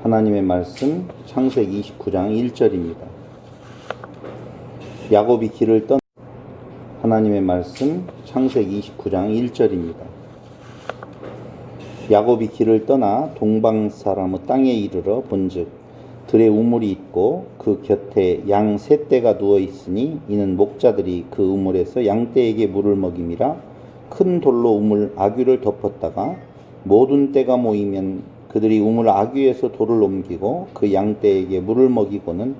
하나님의 말씀 창세기 29장 1절입니다. 야곱이 길을 떠나 하나님의 말씀 창세기 29장 1절입니다. 야곱이 길을 떠나 동방 사람의 땅에 이르러 본즉 들에 우물이 있고 그 곁에 양 세 떼가 누워 있으니 이는 목자들이 그 우물에서 양 떼에게 물을 먹임이라. 큰 돌로 우물 아귀를 덮었다가 모든 떼가 모이면 그들이 우물 아귀에서 돌을 옮기고 그 양 떼에게 물을 먹이고는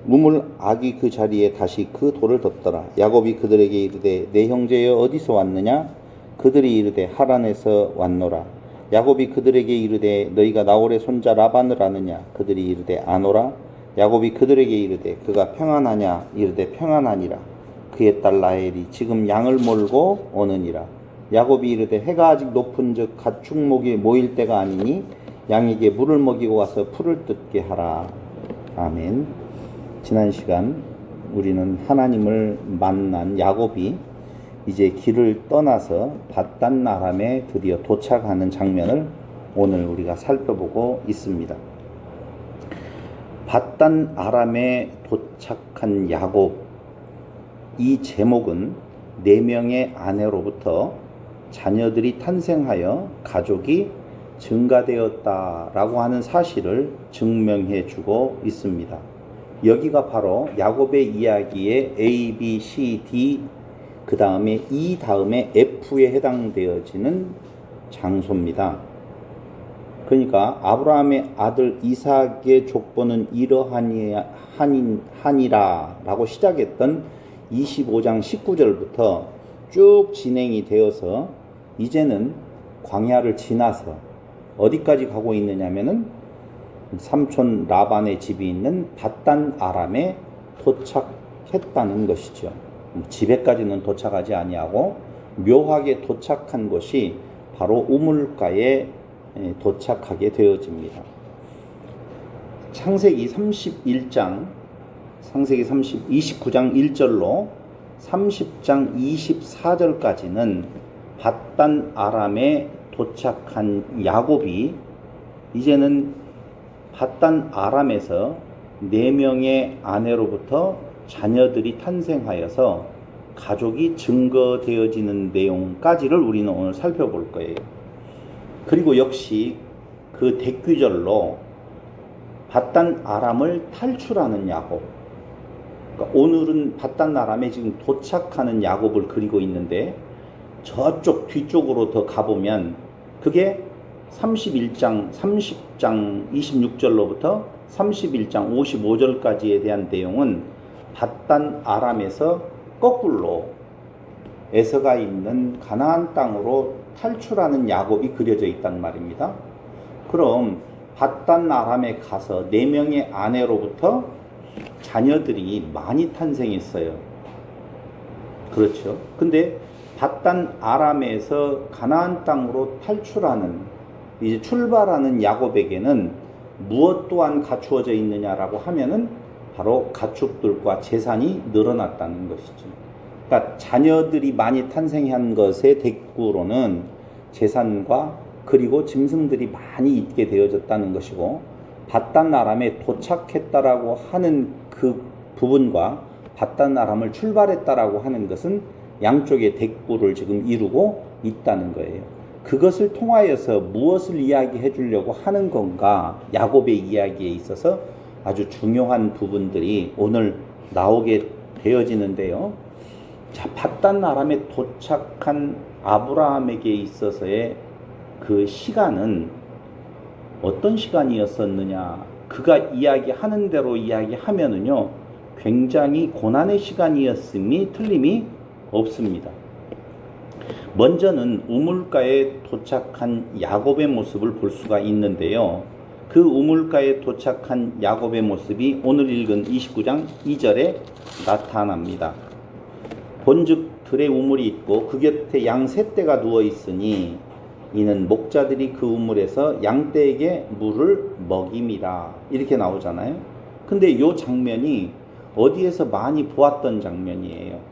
우물 아귀 그 자리에 다시 그 돌을 덮더라. 야곱이 그들에게 이르되 내 형제여 어디서 왔느냐? 그들이 이르되 하란에서 왔노라. 야곱이 그들에게 이르되 너희가 나홀의 손자 라반을 아느냐? 그들이 이르되 아노라. 야곱이 그들에게 이르되 그가 평안하냐? 이르되 평안하니라. 그의 딸 라헬이 지금 양을 몰고 오느니라. 야곱이 이르되 해가 아직 높은즉 가축목이 모일 때가 아니니 양에게 물을 먹이고 와서 풀을 뜯게 하라. 아멘. 지난 시간 우리는 하나님을 만난 야곱이 이제 길을 떠나서 밧단 아람에 드디어 도착하는 장면을 오늘 우리가 살펴보고 있습니다. 밧단 아람에 도착한 야곱, 이 제목은 4명의 아내로부터 자녀들이 탄생하여 가족이 증가되었다라고 하는 사실을 증명해 주고 있습니다. 여기가 바로 야곱의 이야기의 A, B, C, D, 그 다음에 E 다음에 F에 해당되어지는 장소입니다. 그러니까 아브라함의 아들 이삭의 족보는 이러하니라 라고 시작했던 25장 19절부터 쭉 진행이 되어서 이제는 광야를 지나서 어디까지 가고 있느냐면은 삼촌 라반의 집이 있는 밧단 아람에 도착했다는 것이죠. 집에까지는 도착하지 아니하고 묘하게 도착한 곳이 바로 우물가에 도착하게 되어집니다. 창세기 29장 1절로 30장 24절까지는 밧단 아람에 도착한 야곱이 이제는 밧단 아람에서 4명의 아내로부터 자녀들이 탄생하여서 가족이 증거되어지는 내용까지를 우리는 오늘 살펴볼 거예요. 그리고 역시 그 대규절로 밧단 아람을 탈출하는 야곱, 그러니까 오늘은 밧단 아람에 지금 도착하는 야곱을 그리고 있는데 저쪽 뒤쪽으로 더 가보면 그게 30장 26절로부터 31장 55절까지에 대한 내용은 밧단 아람에서 거꾸로 에서가 있는 가나안 땅으로 탈출하는 야곱이 그려져 있단 말입니다. 그럼 밧단 아람에 가서 4명의 아내로부터 자녀들이 많이 탄생했어요. 그렇죠. 근데 밧단 아람에서 가나안 땅으로 탈출하는 이제 출발하는 야곱에게는 무엇 또한 갖추어져 있느냐라고 하면은 바로 가축들과 재산이 늘어났다는 것이죠. 그러니까 자녀들이 많이 탄생한 것의 대꾸로는 재산과 그리고 짐승들이 많이 있게 되어졌다는 것이고, 밧단 아람에 도착했다라고 하는 그 부분과 밧단 아람을 출발했다라고 하는 것은 양쪽의 대꾸를 지금 이루고 있다는 거예요. 그것을 통하여서 무엇을 이야기해 주려고 하는 건가, 야곱의 이야기에 있어서 아주 중요한 부분들이 오늘 나오게 되어지는데요. 자, 밧단 아람에 도착한 아브라함에게 있어서의 그 시간은 어떤 시간이었었느냐, 그가 이야기하는 대로 이야기하면은요 굉장히 고난의 시간이었음이 틀림이 없습니다. 먼저는 우물가에 도착한 야곱의 모습을 볼 수가 있는데요. 그 우물가에 도착한 야곱의 모습이 오늘 읽은 29장 2절에 나타납니다. 본즉 들에 우물이 있고 그 곁에 양 세 떼가 누워 있으니 이는 목자들이 그 우물에서 양 떼에게 물을 먹임이라, 이렇게 나오잖아요. 근데 이 장면이 어디에서 많이 보았던 장면이에요.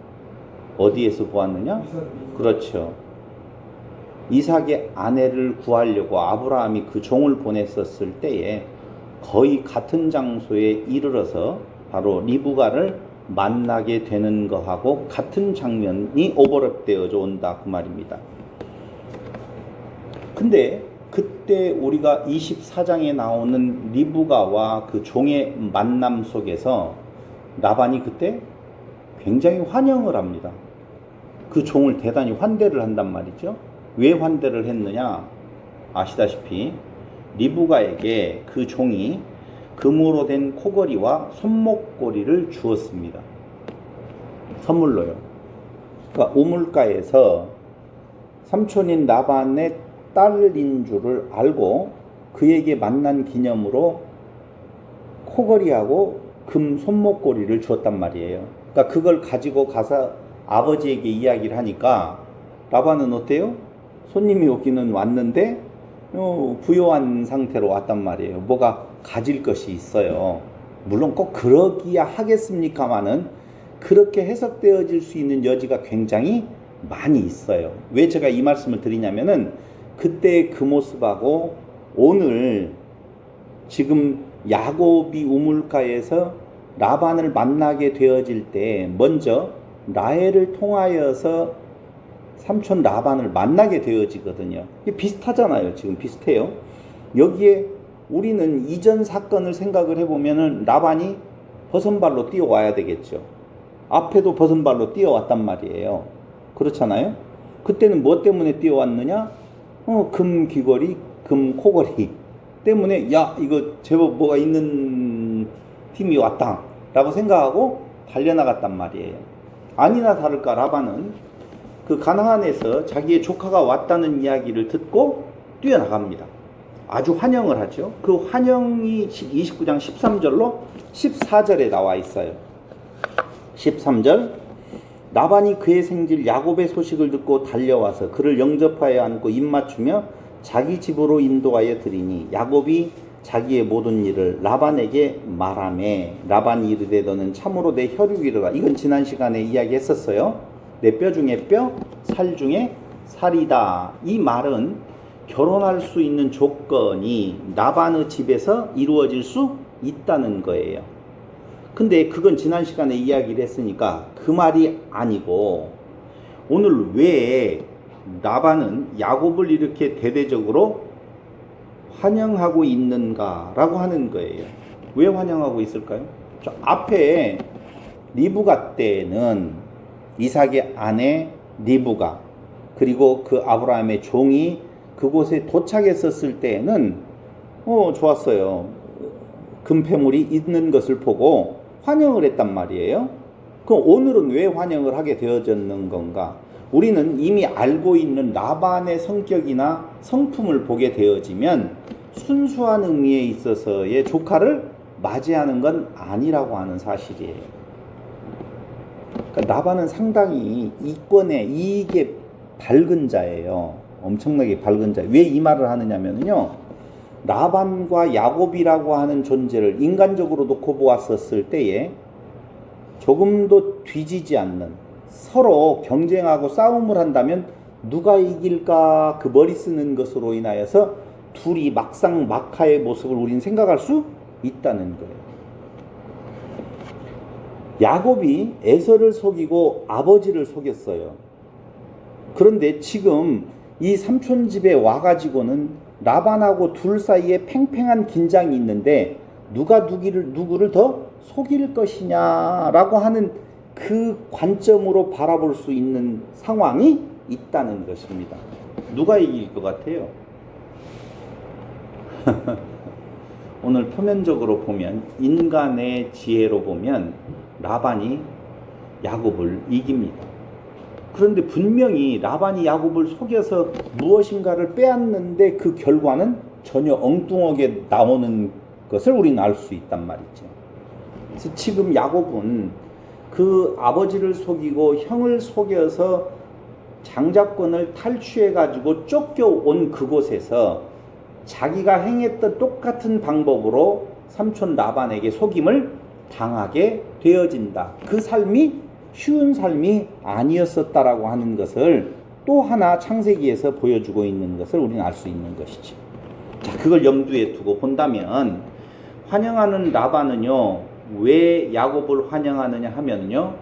어디에서 보았느냐? 그렇죠. 이삭의 아내를 구하려고 아브라함이 그 종을 보냈었을 때에 거의 같은 장소에 이르러서 바로 리브가를 만나게 되는 거하고 같은 장면이 오버랩되어져 온다 그 말입니다. 근데 그때 우리가 24장에 나오는 리브가와 그 종의 만남 속에서 라반이 그때 굉장히 환영을 합니다. 그 종을 대단히 환대를 한단 말이죠. 왜 환대를 했느냐? 아시다시피 리브가에게 그 종이 금으로 된 코걸이와 손목고리를 주었습니다. 선물로요. 그러니까 우물가에서 삼촌인 라반의 딸인 줄을 알고 그에게 만난 기념으로 코걸이하고 금 손목고리를 주었단 말이에요. 그러니까 그걸 가지고 가서 아버지에게 이야기를 하니까 라반은 어때요? 손님이 오기는 왔는데 부요한 상태로 왔단 말이에요. 뭐가 가질 것이 있어요. 물론 꼭 그러기야 하겠습니까마는 그렇게 해석되어질 수 있는 여지가 굉장히 많이 있어요. 왜 제가 이 말씀을 드리냐면은 그때 그 모습하고 오늘 지금 야곱이 우물가에서 라반을 만나게 되어질 때 먼저 라헬을 통하여서 삼촌 라반을 만나게 되어지거든요. 이게 비슷하잖아요. 지금 비슷해요. 여기에 우리는 이전 사건을 생각을 해보면은 라반이 버선발로 뛰어와야 되겠죠. 앞에도 버선발로 뛰어왔단 말이에요. 그렇잖아요. 그때는 뭐 때문에 뛰어왔느냐? 금 귀걸이, 금 코걸이 때문에 야 이거 제법 뭐가 있는 팀이 왔다 라고 생각하고 달려나갔단 말이에요. 아니나 다를까 라반은 그 가나안에서 자기의 조카가 왔다는 이야기를 듣고 뛰어나갑니다. 아주 환영을 하죠. 그 환영이 29장 13절로 14절에 나와 있어요. 13절 라반이 그의 생질 야곱의 소식을 듣고 달려와서 그를 영접하여 안고 입맞추며 자기 집으로 인도하여 드리니 야곱이 자기의 모든 일을 라반에게 말하매 라반이 이르되 너는 참으로 내 혈육이로라. 이건 지난 시간에 이야기했었어요. 내 뼈 중에 뼈, 살 중에 살이다. 이 말은 결혼할 수 있는 조건이 라반의 집에서 이루어질 수 있다는 거예요. 근데 그건 지난 시간에 이야기를 했으니까 그 말이 아니고 오늘 왜 라반은 야곱을 이렇게 대대적으로 환영하고 있는가라고 하는 거예요. 왜 환영하고 있을까요? 저 앞에 리브가 때는 이삭의 아내 리브가 그리고 그 아브라함의 종이 그곳에 도착했었을 때는 좋았어요. 금폐물이 있는 것을 보고 환영을 했단 말이에요. 그럼 오늘은 왜 환영을 하게 되어졌는 건가? 우리는 이미 알고 있는 라반의 성격이나 성품을 보게 되어지면 순수한 의미에 있어서의 조카를 맞이하는 건 아니라고 하는 사실이에요. 그러니까 라반은 상당히 이권에 이익에 밝은 자예요. 엄청나게 밝은 자. 왜 이 말을 하느냐면요. 라반과 야곱이라고 하는 존재를 인간적으로 놓고 보았었을 때에 조금도 뒤지지 않는 서로 경쟁하고 싸움을 한다면 누가 이길까 그 머리 쓰는 것으로 인하여서 둘이 막상 막하의 모습을 우리는 생각할 수 있다는 거예요. 야곱이 에서를 속이고 아버지를 속였어요. 그런데 지금 이 삼촌 집에 와가지고는 라반하고 둘 사이에 팽팽한 긴장이 있는데 누가 누구를 더 속일 것이냐라고 하는 그 관점으로 바라볼 수 있는 상황이 있다는 것입니다. 누가 이길 것 같아요? 오늘 표면적으로 보면 인간의 지혜로 보면 라반이 야곱을 이깁니다. 그런데 분명히 라반이 야곱을 속여서 무엇인가를 빼앗는데 그 결과는 전혀 엉뚱하게 나오는 것을 우리는 알 수 있단 말이죠. 그래서 지금 야곱은 그 아버지를 속이고 형을 속여서 장자권을 탈취해 가지고 쫓겨온 그곳에서 자기가 행했던 똑같은 방법으로 삼촌 라반에게 속임을 당하게 되어진다. 그 삶이 쉬운 삶이 아니었었다라고 하는 것을 또 하나 창세기에서 보여주고 있는 것을 우리는 알 수 있는 것이지. 자, 그걸 염두에 두고 본다면 환영하는 라반은요, 왜 야곱을 환영하느냐 하면요,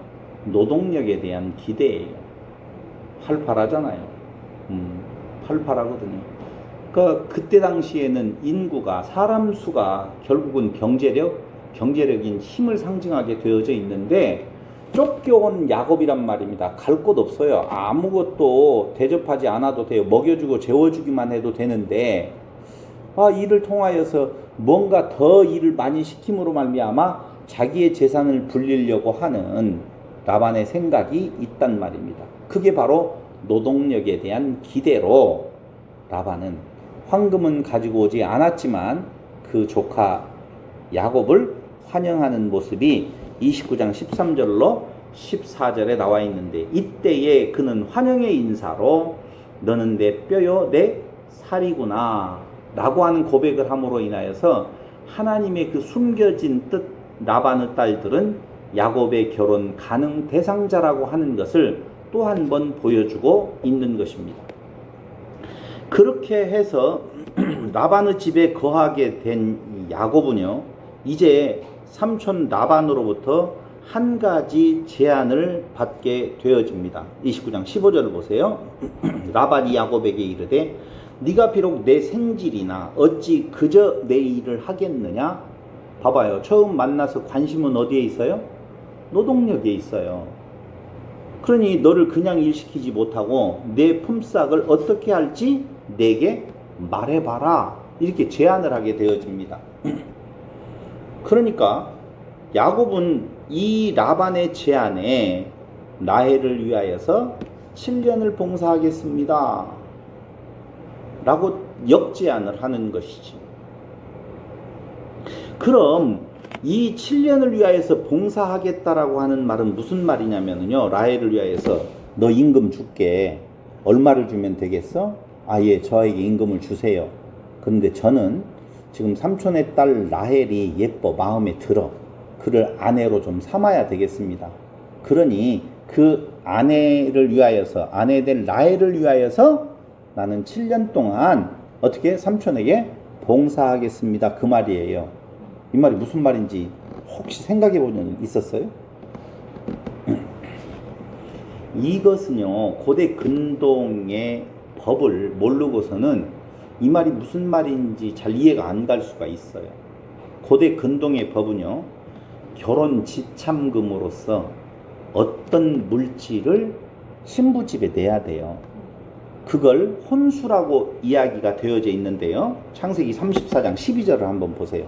노동력에 대한 기대예요. 팔팔하잖아요. 팔팔하거든요. 그때 당시에는 인구가, 사람 수가 결국은 경제력인 힘을 상징하게 되어져 있는데, 쫓겨온 야곱이란 말입니다. 갈 곳 없어요. 아무것도 대접하지 않아도 돼요. 먹여주고 재워주기만 해도 되는데, 이를 통하여서 뭔가 더 일을 많이 시킴으로 말미암아 자기의 재산을 불리려고 하는 라반의 생각이 있단 말입니다. 그게 바로 노동력에 대한 기대로 라반은 황금은 가지고 오지 않았지만 그 조카 야곱을 환영하는 모습이 29장 13절로 14절에 나와 있는데, 이때에 그는 환영의 인사로 너는 내 뼈요 내 살이구나 라고 하는 고백을 함으로 인하여서 하나님의 그 숨겨진 뜻, 라반의 딸들은 야곱의 결혼 가능 대상자라고 하는 것을 또 한 번 보여주고 있는 것입니다. 그렇게 해서 라반의 집에 거하게 된 야곱은요, 이제 삼촌 라반으로부터 한 가지 제안을 받게 되어집니다. 29장 15절을 보세요. 라반이 야곱에게 이르되 네가 비록 내 생질이나 어찌 그저 내 일을 하겠느냐. 봐봐요. 처음 만나서 관심은 어디에 있어요? 노동력에 있어요. 그러니 너를 그냥 일시키지 못하고 내 품삯을 어떻게 할지 내게 말해봐라. 이렇게 제안을 하게 되어집니다. 그러니까 야곱은 이 라반의 제안에 라헬을 위하여서 7년을 봉사하겠습니다 라고 역제안을 하는 것이지. 그럼 이 7년을 위하여서 봉사하겠다라고 하는 말은 무슨 말이냐면요, 라헬을 위하여서 너 임금 줄게. 얼마를 주면 되겠어? 예, 저에게 임금을 주세요. 그런데 저는 지금 삼촌의 딸 라헬이 예뻐, 마음에 들어. 그를 아내로 좀 삼아야 되겠습니다. 그러니 그 아내를 위하여서, 아내된 라헬을 위하여서 나는 7년 동안 어떻게 삼촌에게 봉사하겠습니다. 그 말이에요. 이 말이 무슨 말인지 혹시 생각해 본 적 있었어요? 이것은요, 고대 근동의 법을 모르고서는 이 말이 무슨 말인지 잘 이해가 안 갈 수가 있어요. 고대 근동의 법은요, 결혼 지참금으로서 어떤 물질을 신부집에 내야 돼요. 그걸 혼수라고 이야기가 되어져 있는데요, 창세기 34장 12절을 한번 보세요.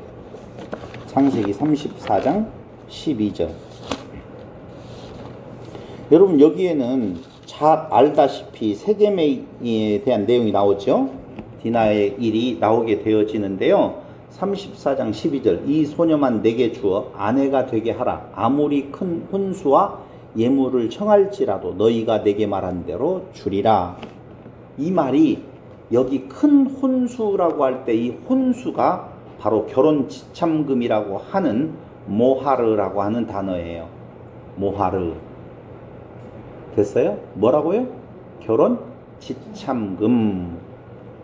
창세기 34장 12절. 여러분, 여기에는 잘 알다시피 세겜에 대한 내용이 나오죠. 디나의 일이 나오게 되어지는데요, 34장 12절. 이 소녀만 내게 주어 아내가 되게 하라. 아무리 큰 혼수와 예물을 청할지라도 너희가 내게 말한 대로 주리라. 이 말이 여기 큰 혼수라고 할 때 이 혼수가 바로 결혼 지참금이라고 하는 모하르라고 하는 단어예요. 모하르. 됐어요? 뭐라고요? 결혼 지참금.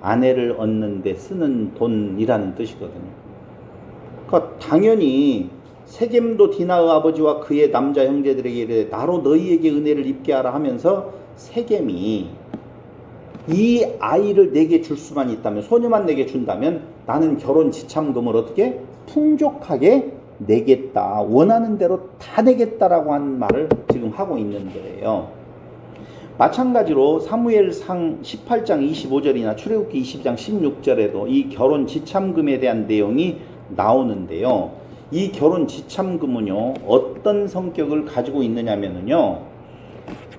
아내를 얻는 데 쓰는 돈이라는 뜻이거든요. 그러니까 당연히 세겜도 디나의 아버지와 그의 남자 형제들에게 이르되 나로 너희에게 은혜를 입게 하라 하면서 세겜이 이 아이를 내게 줄 수만 있다면, 소녀만 내게 준다면 나는 결혼 지참금을 어떻게 풍족하게 내겠다, 원하는 대로 다 내겠다라고 하는 말을 지금 하고 있는 거예요. 마찬가지로 사무엘상 18장 25절이나 출애굽기 20장 16절에도 이 결혼 지참금에 대한 내용이 나오는데요, 이 결혼 지참금은요, 어떤 성격을 가지고 있느냐면요,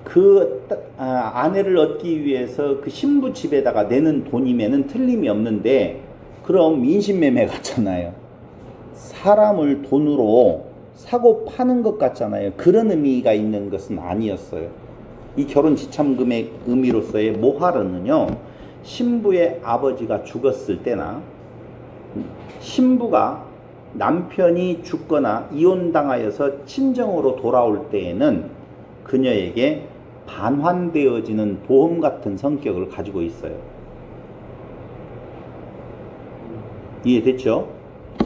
그 아내를 얻기 위해서 그 신부 집에다가 내는 돈이면은 틀림이 없는데, 그럼 인신매매 같잖아요. 사람을 돈으로 사고 파는 것 같잖아요. 그런 의미가 있는 것은 아니었어요. 이 결혼 지참금의 의미로서의 모하르는요, 신부의 아버지가 죽었을 때나 신부가 남편이 죽거나 이혼당하여서 친정으로 돌아올 때에는 그녀에게 반환되어지는 보험 같은 성격을 가지고 있어요. 이해됐죠?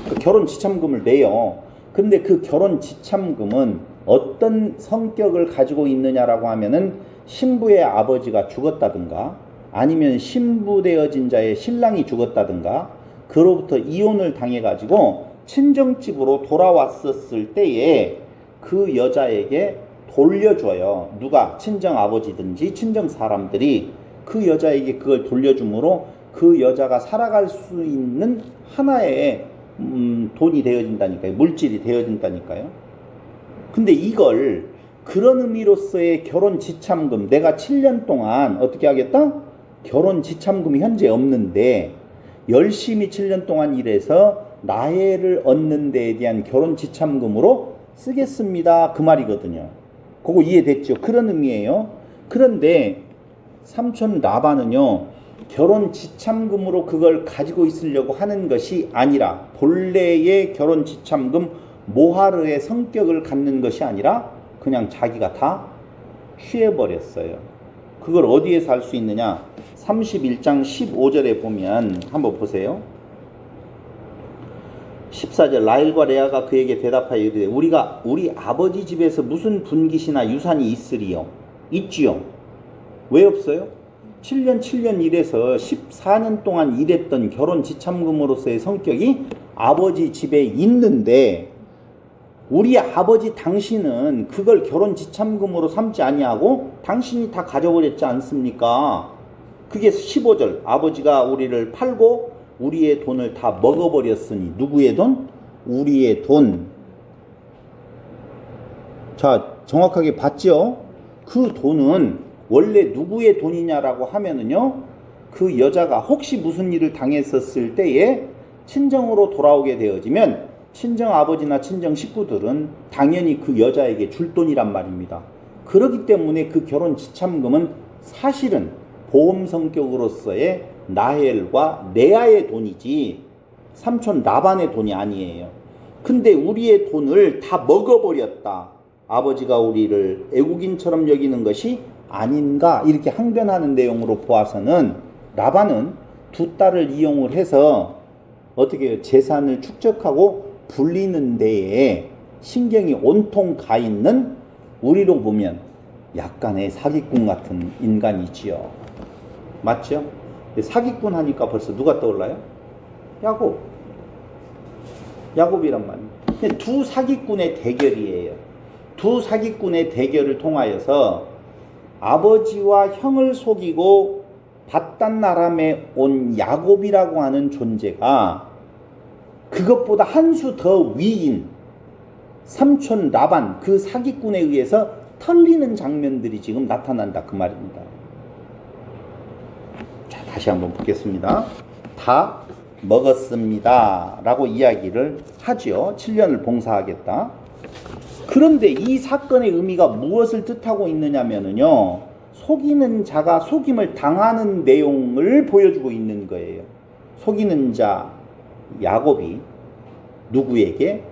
그 결혼 지참금을 내요. 근데 그 결혼 지참금은 어떤 성격을 가지고 있느냐라고 하면은 신부의 아버지가 죽었다든가 아니면 신부되어진 자의 신랑이 죽었다든가 그로부터 이혼을 당해가지고 친정집으로 돌아왔었을 때에 그 여자에게 돌려줘요. 누가? 친정 아버지든지 친정 사람들이 그 여자에게 그걸 돌려줌으로 그 여자가 살아갈 수 있는 하나의 돈이 되어진다니까요. 물질이 되어진다니까요. 근데 이걸 그런 의미로서의 결혼 지참금, 내가 7년 동안 어떻게 하겠다? 결혼 지참금이 현재 없는데 열심히 7년 동안 일해서 나해를 얻는 데에 대한 결혼 지참금으로 쓰겠습니다. 그 말이거든요. 그거 이해됐죠? 그런 의미예요. 그런데 삼촌 라반은요, 결혼 지참금으로 그걸 가지고 있으려고 하는 것이 아니라 본래의 결혼 지참금 모하르의 성격을 갖는 것이 아니라 그냥 자기가 다 취해버렸어요. 그걸 어디에서 알 수 있느냐? 31장 15절에 보면 한번 보세요. 14절 라헬과 레아가 그에게 대답하여 이르되 우리가 우리 아버지 집에서 무슨 분깃이나 유산이 있으리요? 있지요. 왜 없어요? 7년 일해서 14년 동안 일했던 결혼 지참금으로서의 성격이 아버지 집에 있는데 우리 아버지 당신은 그걸 결혼 지참금으로 삼지 아니하고 당신이 다 가져버렸지 않습니까? 그게 15절 아버지가 우리를 팔고 우리의 돈을 다 먹어버렸으니 누구의 돈? 우리의 돈. 자, 정확하게 봤죠? 그 돈은 원래 누구의 돈이냐라고 하면은요, 그 여자가 혹시 무슨 일을 당했었을 때에 친정으로 돌아오게 되어지면 친정 아버지나 친정 식구들은 당연히 그 여자에게 줄 돈이란 말입니다. 그렇기 때문에 그 결혼 지참금은 사실은 보험 성격으로서의 나헬과 레아의 돈이지 삼촌 라반의 돈이 아니에요. 근데 우리의 돈을 다 먹어버렸다. 아버지가 우리를 애국인처럼 여기는 것이 아닌가 이렇게 항변하는 내용으로 보아서는 라반은 두 딸을 이용을 해서 어떻게 재산을 축적하고 불리는 데에 신경이 온통 가 있는 우리로 보면 약간의 사기꾼 같은 인간이지요. 맞죠? 사기꾼 하니까 벌써 누가 떠올라요? 야곱이란 말이에요. 두 사기꾼의 대결이에요. 두 사기꾼의 대결을 통하여서 아버지와 형을 속이고 바단 아람에 온 야곱이라고 하는 존재가 그것보다 한 수 더 위인 삼촌 라반 그 사기꾼에 의해서 털리는 장면들이 지금 나타난다 그 말입니다. 자, 다시 한번 보겠습니다. 다 먹었습니다 라고 이야기를 하죠. 7년을 봉사하겠다. 그런데 이 사건의 의미가 무엇을 뜻하고 있느냐면요, 속이는 자가 속임을 당하는 내용을 보여주고 있는 거예요. 속이는 자 야곱이 누구에게?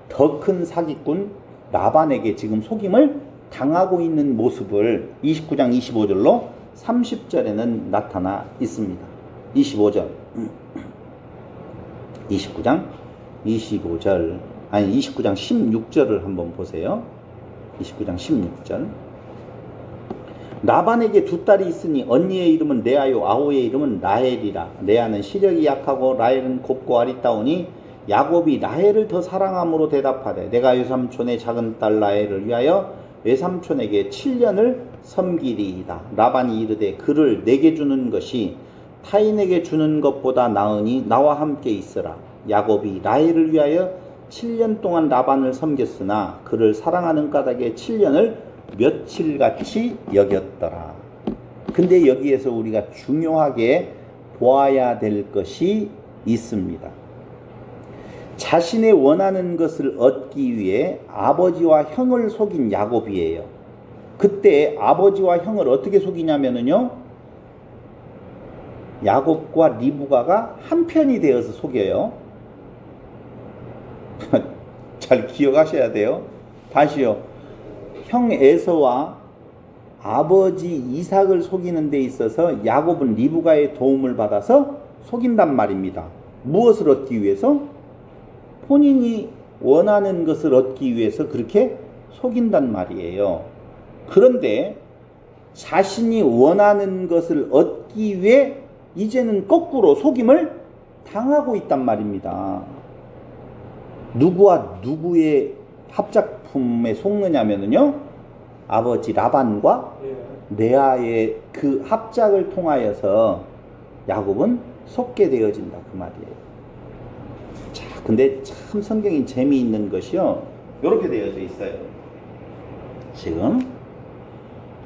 더 큰 사기꾼 라반에게 지금 속임을 당하고 있는 모습을 29장 25절로 30절에는 나타나 있습니다. 25절 29장 16절을 한번 보세요. 29장 16절 라반에게 두 딸이 있으니 언니의 이름은 레아요 아우의 이름은 라헬이라. 레아는 시력이 약하고 라헬은 곱고 아리따우니 야곱이 라헬을 더 사랑함으로 대답하되 내가 외삼촌의 작은 딸 라헬을 위하여 외삼촌에게 7년을 섬기리이다. 라반이 이르되 그를 내게 주는 것이 타인에게 주는 것보다 나으니 나와 함께 있으라. 야곱이 라헬을 위하여 7년 동안 라반을 섬겼으나 그를 사랑하는 까닭에 7년을 며칠같이 여겼더라. 근데 여기에서 우리가 중요하게 보아야 될 것이 있습니다. 자신의 원하는 것을 얻기 위해 아버지와 형을 속인 야곱이에요. 그때 아버지와 형을 어떻게 속이냐면요, 야곱과 리브가가 한편이 되어서 속여요. 잘 기억하셔야 돼요. 다시요. 형 에서와 아버지 이삭을 속이는 데 있어서 야곱은 리브가의 도움을 받아서 속인단 말입니다. 무엇을 얻기 위해서? 본인이 원하는 것을 얻기 위해서 그렇게 속인단 말이에요. 그런데 자신이 원하는 것을 얻기 위해 이제는 거꾸로 속임을 당하고 있단 말입니다. 누구와 누구의 합작품에 속느냐면요, 아버지 라반과 레아의 그 합작을 통하여서 야곱은 속게 되어진다 그 말이에요. 자, 근데 참 성경이 재미있는 것이요, 이렇게 되어져 있어요. 지금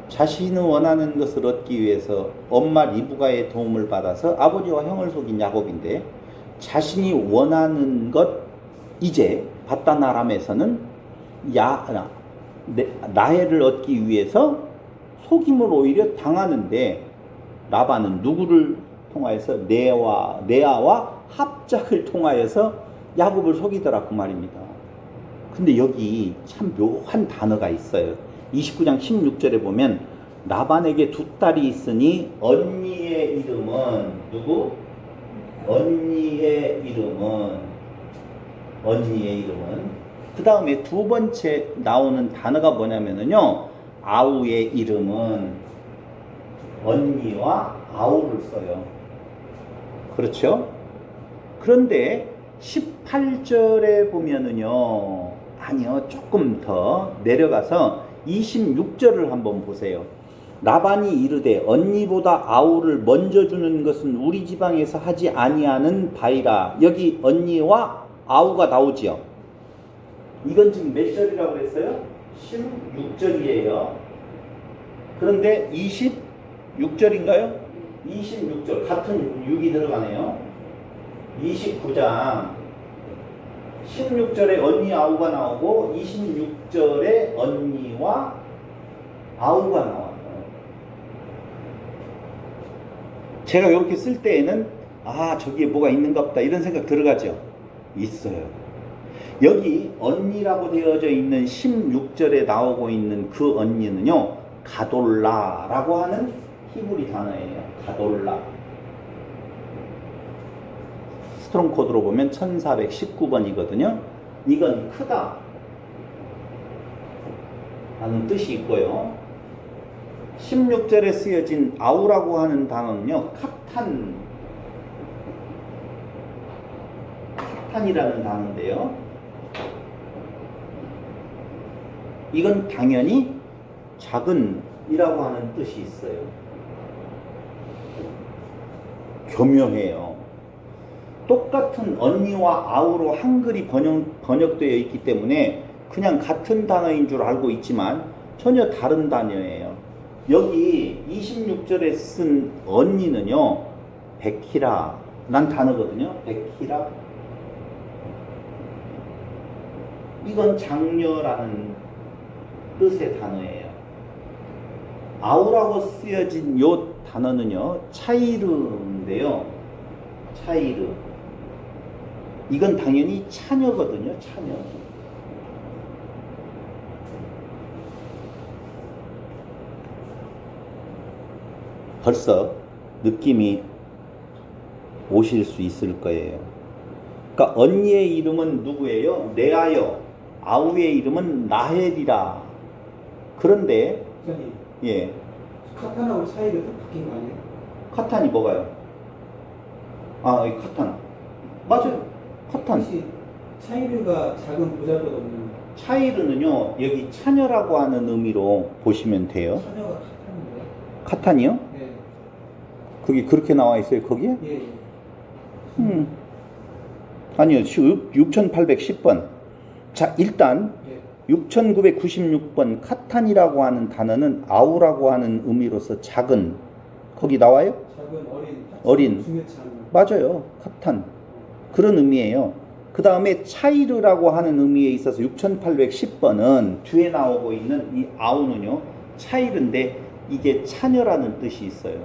자신이 원하는 것을 얻기 위해서 엄마 리브가의 도움을 받아서 아버지와 형을 속인 야곱인데, 자신이 원하는 것 이제 바단 아람에서는 라헬을 얻기 위해서 속임을 오히려 당하는데, 라반은 누구를 통하여서 레아와 합작을 통하여서 야곱을 속이더라 그 말입니다. 근데 여기 참 묘한 단어가 있어요. 29장 16절에 보면 라반에게 두 딸이 있으니 언니의 이름은 누구? 언니의 이름은 그 다음에 두 번째 나오는 단어가 뭐냐면요, 아우의 이름은 언니와 아우를 써요. 그렇죠? 그런데 18절에 보면은요, 아니요, 조금 더 내려가서 26절을 한번 보세요. 라반이 이르되 언니보다 아우를 먼저 주는 것은 우리 지방에서 하지 아니하는 바이라. 여기 언니와 아우가 나오지요. 이건 지금 몇 절이라고 그랬어요? 16절이에요. 그런데 26절인가요? 26절 같은 6이 들어가네요. 29장 16절에 언니 아우가 나오고 26절에 언니와 아우가 나와요. 제가 이렇게 쓸 때에는 저기에 뭐가 있는가 보다 이런 생각 들어가죠. 있어요. 여기 언니라고 되어져 있는 16절에 나오고 있는 그 언니는요, 가돌라라고 하는 히브리 단어예요. 가돌라. 스트롱 코드로 보면 1419번이거든요. 이건 크다 라는 뜻이 있고요. 16절에 쓰여진 아우라고 하는 단어는요, 카탄이라는 단어인데요, 이건 당연히 작은이라고 하는 뜻이 있어요. 교묘해요. 똑같은 언니와 아우로 한글이 번역되어 있기 때문에 그냥 같은 단어인 줄 알고 있지만 전혀 다른 단어예요. 여기 26절에 쓴 언니는요, 베키라란 단어거든요. 베키라. 이건 장녀라는 뜻의 단어예요. 아우라고 쓰여진 요 단어는요, 차이르인데요. 차이르. 이건 당연히 차녀거든요. 차녀. 벌써 느낌이 오실 수 있을 거예요. 그러니까 언니의 이름은 누구예요? 레아요. 아우의 이름은 라헬이라. 그런데 예. 카탄하고 차이가 또 바뀐 거 아니에요? 카탄이 뭐가요? 이 카탄. 맞아요. 카탄. 차이르가 작은 보잘것없는. 차이르는요, 여기 차녀라고 하는 의미로 보시면 돼요. 차녀가 카탄인가요? 카탄이요? 네. 그게 그렇게 나와 있어요, 거기에? 예. 아니요, 6810번. 자, 일단 예. 6996번 카탄이라고 하는 단어는 아우라고 하는 의미로서 작은, 거기 나와요? 작은 어린. 중요치 않은. 맞아요. 카탄. 그런 의미예요. 그 다음에 차이르라고 하는 의미에 있어서 6810번은 뒤에 나오고 있는 이 아우는요, 차이르인데 이게 차녀라는 뜻이 있어요.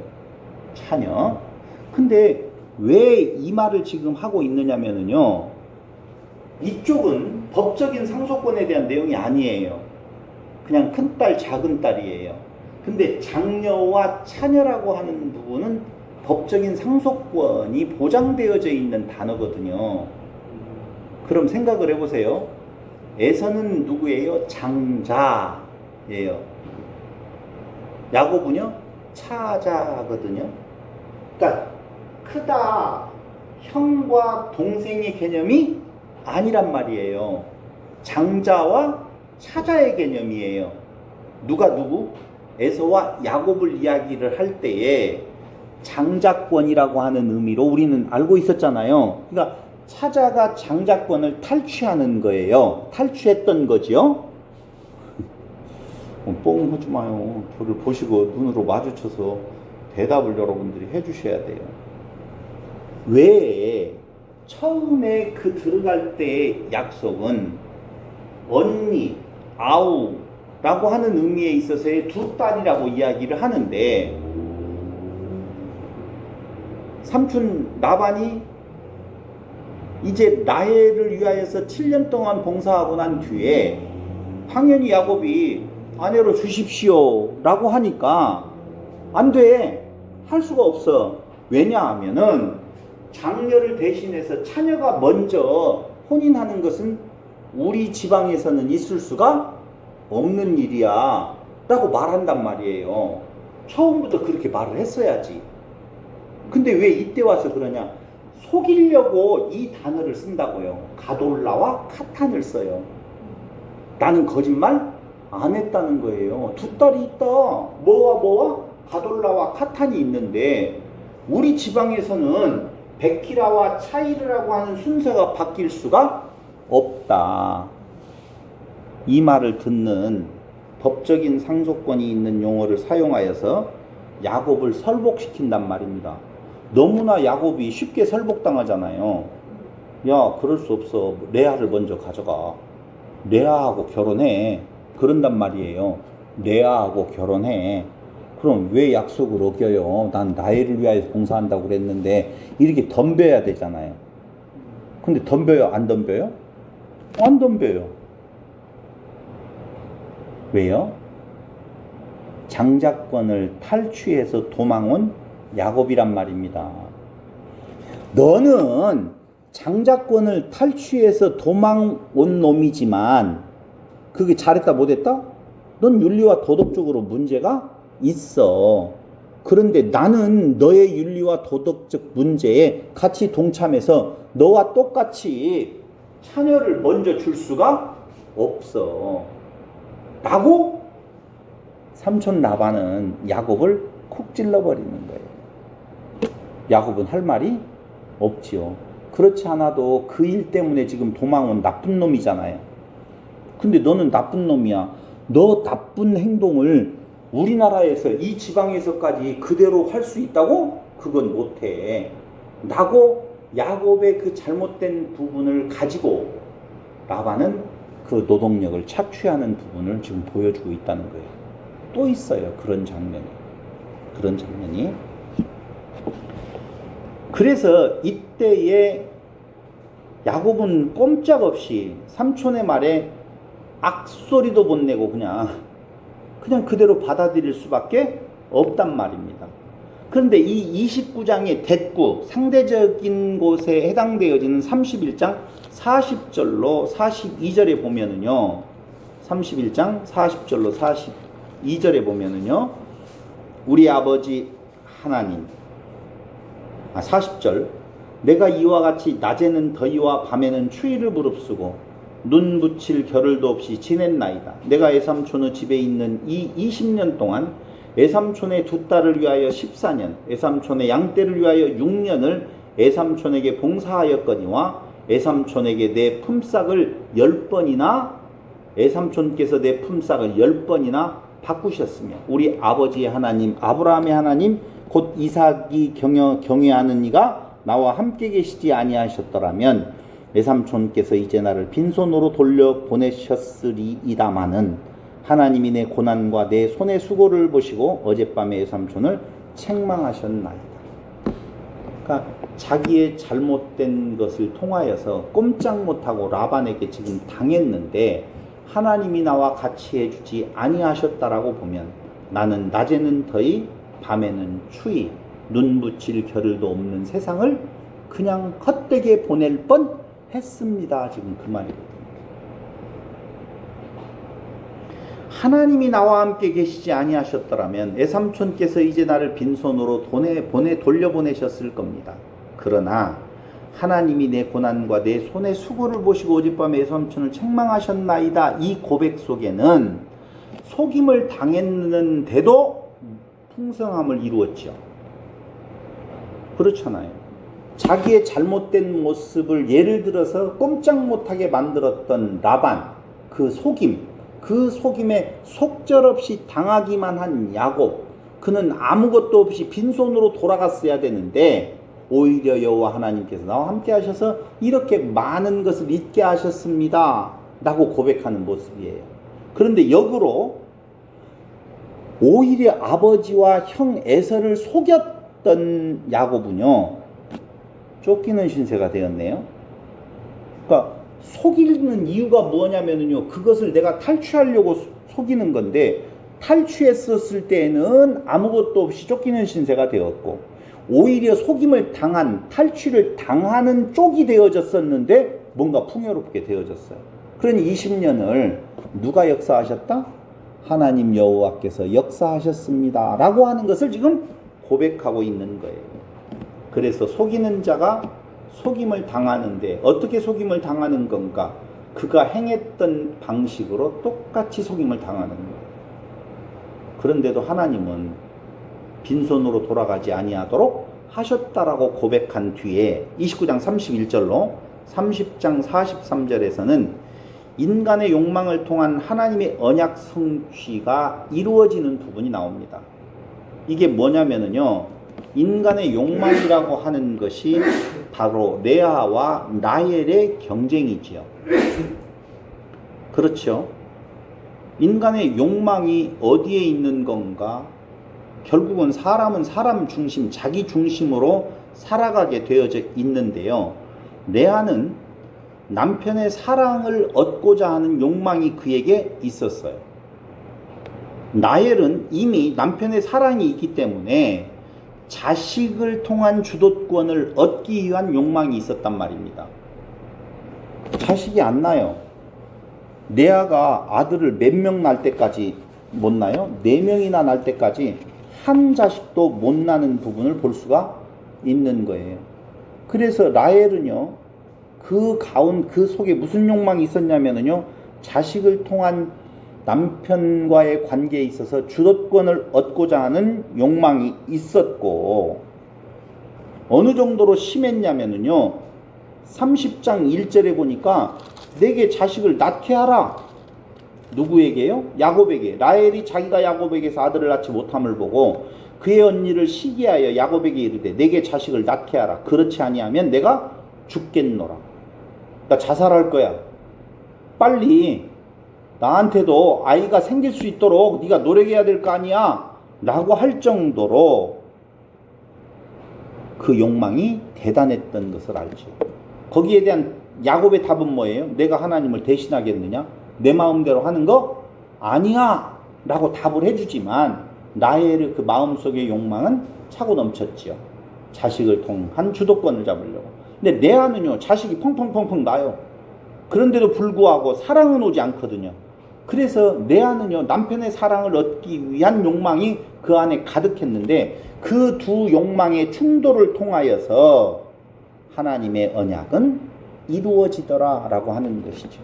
차녀. 근데 왜 이 말을 지금 하고 있느냐면요, 이쪽은 법적인 상속권에 대한 내용이 아니에요. 그냥 큰딸, 작은딸이에요. 근데 장녀와 차녀라고 하는 부분은 법적인 상속권이 보장되어져 있는 단어거든요. 그럼 생각을 해보세요. 에서는 누구예요? 장자예요. 야곱은요? 차자거든요. 그러니까 크다, 형과 동생의 개념이 아니란 말이에요. 장자와 차자의 개념이에요. 누가 누구? 에서와 야곱을 이야기를 할 때에 장자권이라고 하는 의미로 우리는 알고 있었잖아요. 그러니까 차자가 장자권을 탈취하는 거예요. 탈취했던 거지요. 뻥하지 마요. 저를 보시고 눈으로 마주쳐서 대답을 여러분들이 해주셔야 돼요. 왜 처음에 그 들어갈 때의 약속은 언니, 아우라고 하는 의미에 있어서의 두 딸이라고 이야기를 하는데, 삼촌 라반이 이제 라헬을 위하여서 7년 동안 봉사하고 난 뒤에 당연히 야곱이 아내로 주십시오 라고 하니까 안 돼, 할 수가 없어. 왜냐하면은 장녀를 대신해서 차녀가 먼저 혼인하는 것은 우리 지방에서는 있을 수가 없는 일이야 라고 말한단 말이에요. 처음부터 그렇게 말을 했어야지. 근데 왜 이때 와서 그러냐? 속이려고 이 단어를 쓴다고요. 가돌라와 카탄을 써요. 나는 거짓말 안 했다는 거예요. 두 딸이 있다. 뭐와 가돌라와 카탄이 있는데 우리 지방에서는 베키라와 차이르라고 하는 순서가 바뀔 수가 없다. 이 말을 듣는 법적인 상속권이 있는 용어를 사용하여서 야곱을 설복시킨단 말입니다. 너무나 야곱이 쉽게 설복당하잖아요. 야, 그럴 수 없어. 레아를 먼저 가져가. 레아하고 결혼해. 그런단 말이에요. 레아하고 결혼해. 그럼 왜 약속을 어겨요? 난 나이를 위하여 봉사한다고 그랬는데 이렇게 덤벼야 되잖아요. 근데 덤벼요? 안 덤벼요? 안 덤벼요. 왜요? 장자권을 탈취해서 도망온 야곱이란 말입니다. 너는 장자권을 탈취해서 도망온 놈이지만 그게 잘했다 못했다? 넌 윤리와 도덕적으로 문제가 있어. 그런데 나는 너의 윤리와 도덕적 문제에 같이 동참해서 너와 똑같이 차녀를 먼저 줄 수가 없어 라고 삼촌 라반은 야곱을 콕 찔러버리는 거예요. 야곱은 할 말이 없지요. 그렇지 않아도 그 일 때문에 지금 도망온 나쁜 놈이잖아요. 근데 너는 나쁜 놈이야. 너 나쁜 행동을 우리나라에서 이 지방에서까지 그대로 할 수 있다고? 그건 못해. 라고 야곱의 그 잘못된 부분을 가지고 라반은 그 노동력을 착취하는 부분을 지금 보여주고 있다는 거예요. 또 있어요. 그런 장면이. 그래서 이때에 야곱은 꼼짝없이 삼촌의 말에 악소리도 못 내고 그냥 그대로 받아들일 수밖에 없단 말입니다. 그런데 이 29장의 대꾸, 상대적인 곳에 해당되어지는 31장 40절로 42절에 보면은요, 31장 40절로 42절에 보면은요, 우리 아버지 하나님, 40절, 내가 이와 같이 낮에는 더위와 밤에는 추위를 무릅쓰고 눈 붙일 겨를도 없이 지냈나이다. 내가 애삼촌의 집에 있는 이 20년 동안 애삼촌의 두 딸을 위하여 14년, 애삼촌의 양떼를 위하여 6년을 애삼촌에게 봉사하였거니와 애삼촌에게 내 품삯을 10번이나 애삼촌께서 내 품삯을 10번이나 바꾸셨으며 우리 아버지의 하나님 아브라함의 하나님 곧 이삭이 경외하는 이가 나와 함께 계시지 아니하셨더라면 애삼촌께서 이제 나를 빈손으로 돌려보내셨으리이다마는 하나님이 내 고난과 내 손의 수고를 보시고 어젯밤에 애삼촌을 책망하셨나이다. 그러니까 자기의 잘못된 것을 통하여서 꼼짝 못하고 라반에게 지금 당했는데 하나님이 나와 같이 해주지 아니하셨다라고 보면 나는 낮에는 더위 밤에는 추위 눈 붙일 겨를도 없는 세상을 그냥 헛되게 보낼 뻔 했습니다. 지금 그 말이거든요. 하나님이 나와 함께 계시지 아니하셨더라면 애삼촌께서 이제 나를 빈손으로 돌려보내셨을 겁니다. 그러나 하나님이 내 고난과 내 손의 수고를 보시고 어젯밤에 애삼촌을 책망하셨나이다. 이 고백 속에는 속임을 당했는데도 풍성함을 이루었죠. 그렇잖아요. 자기의 잘못된 모습을 예를 들어서 꼼짝 못하게 만들었던 라반, 그 속임에 속절없이 당하기만 한 야곱, 그는 아무것도 없이 빈손으로 돌아갔어야 되는데 오히려 여호와 하나님께서 나와 함께 하셔서 이렇게 많은 것을 잊게 하셨습니다 라고 고백하는 모습이에요. 그런데 역으로 오히려 아버지와 형 에서를 속였던 야곱은요, 쫓기는 신세가 되었네요. 그러니까 속이는 이유가 뭐냐면요, 그것을 내가 탈취하려고 속이는 건데 탈취했었을 때에는 아무것도 없이 쫓기는 신세가 되었고, 오히려 속임을 당한, 탈취를 당하는 쪽이 되어졌었는데 뭔가 풍요롭게 되어졌어요. 그러니 20년을 누가 역사하셨다? 하나님 여호와께서 역사하셨습니다 라고 하는 것을 지금 고백하고 있는 거예요. 그래서 속이는 자가 속임을 당하는데 어떻게 속임을 당하는 건가? 그가 행했던 방식으로 똑같이 속임을 당하는 거예요. 그런데도 하나님은 빈손으로 돌아가지 아니하도록 하셨다라고 고백한 뒤에 29장 31절로 30장 43절에서는 인간의 욕망을 통한 하나님의 언약 성취가 이루어지는 부분이 나옵니다. 이게 뭐냐면요, 인간의 욕망이라고 하는 것이 바로 레아와 라헬의 경쟁이지요. 그렇죠? 인간의 욕망이 어디에 있는 건가? 결국은 사람은 사람 중심, 자기 중심으로 살아가게 되어져 있는데요. 레아는 남편의 사랑을 얻고자 하는 욕망이 그에게 있었어요. 라헬은 이미 남편의 사랑이 있기 때문에 자식을 통한 주도권을 얻기 위한 욕망이 있었단 말입니다. 자식이 안 나요. 레아가 아들을 몇 명 날 때까지 못 나요? 4명이나 날 때까지 한 자식도 못 나는 부분을 볼 수가 있는 거예요. 그래서 라헬은요, 그 속에 무슨 욕망이 있었냐면요, 자식을 통한 남편과의 관계에 있어서 주도권을 얻고자 하는 욕망이 있었고, 어느 정도로 심했냐면요, 30장 1절에 보니까 내게 자식을 낳게 하라. 누구에게요? 야곱에게. 라헬이 자기가 야곱에게서 아들을 낳지 못함을 보고 그의 언니를 시기하여 야곱에게 이르되 내게 자식을 낳게 하라. 그렇지 아니하면 내가 죽겠노라. 나 자살할 거야. 빨리 나한테도 아이가 생길 수 있도록 네가 노력해야 될 거 아니야 라고 할 정도로 그 욕망이 대단했던 것을 알죠. 거기에 대한 야곱의 답은 뭐예요? 내가 하나님을 대신하겠느냐? 내 마음대로 하는 거 아니야 라고 답을 해주지만 라헬의 그 마음속의 욕망은 차고 넘쳤지요. 자식을 통한 주도권을 잡으려고. 근데 레아는요, 자식이 펑펑펑펑 나요. 그런데도 불구하고 사랑은 오지 않거든요. 그래서 레아는요, 남편의 사랑을 얻기 위한 욕망이 그 안에 가득했는데 그 두 욕망의 충돌을 통하여서 하나님의 언약은 이루어지더라 라고 하는 것이죠.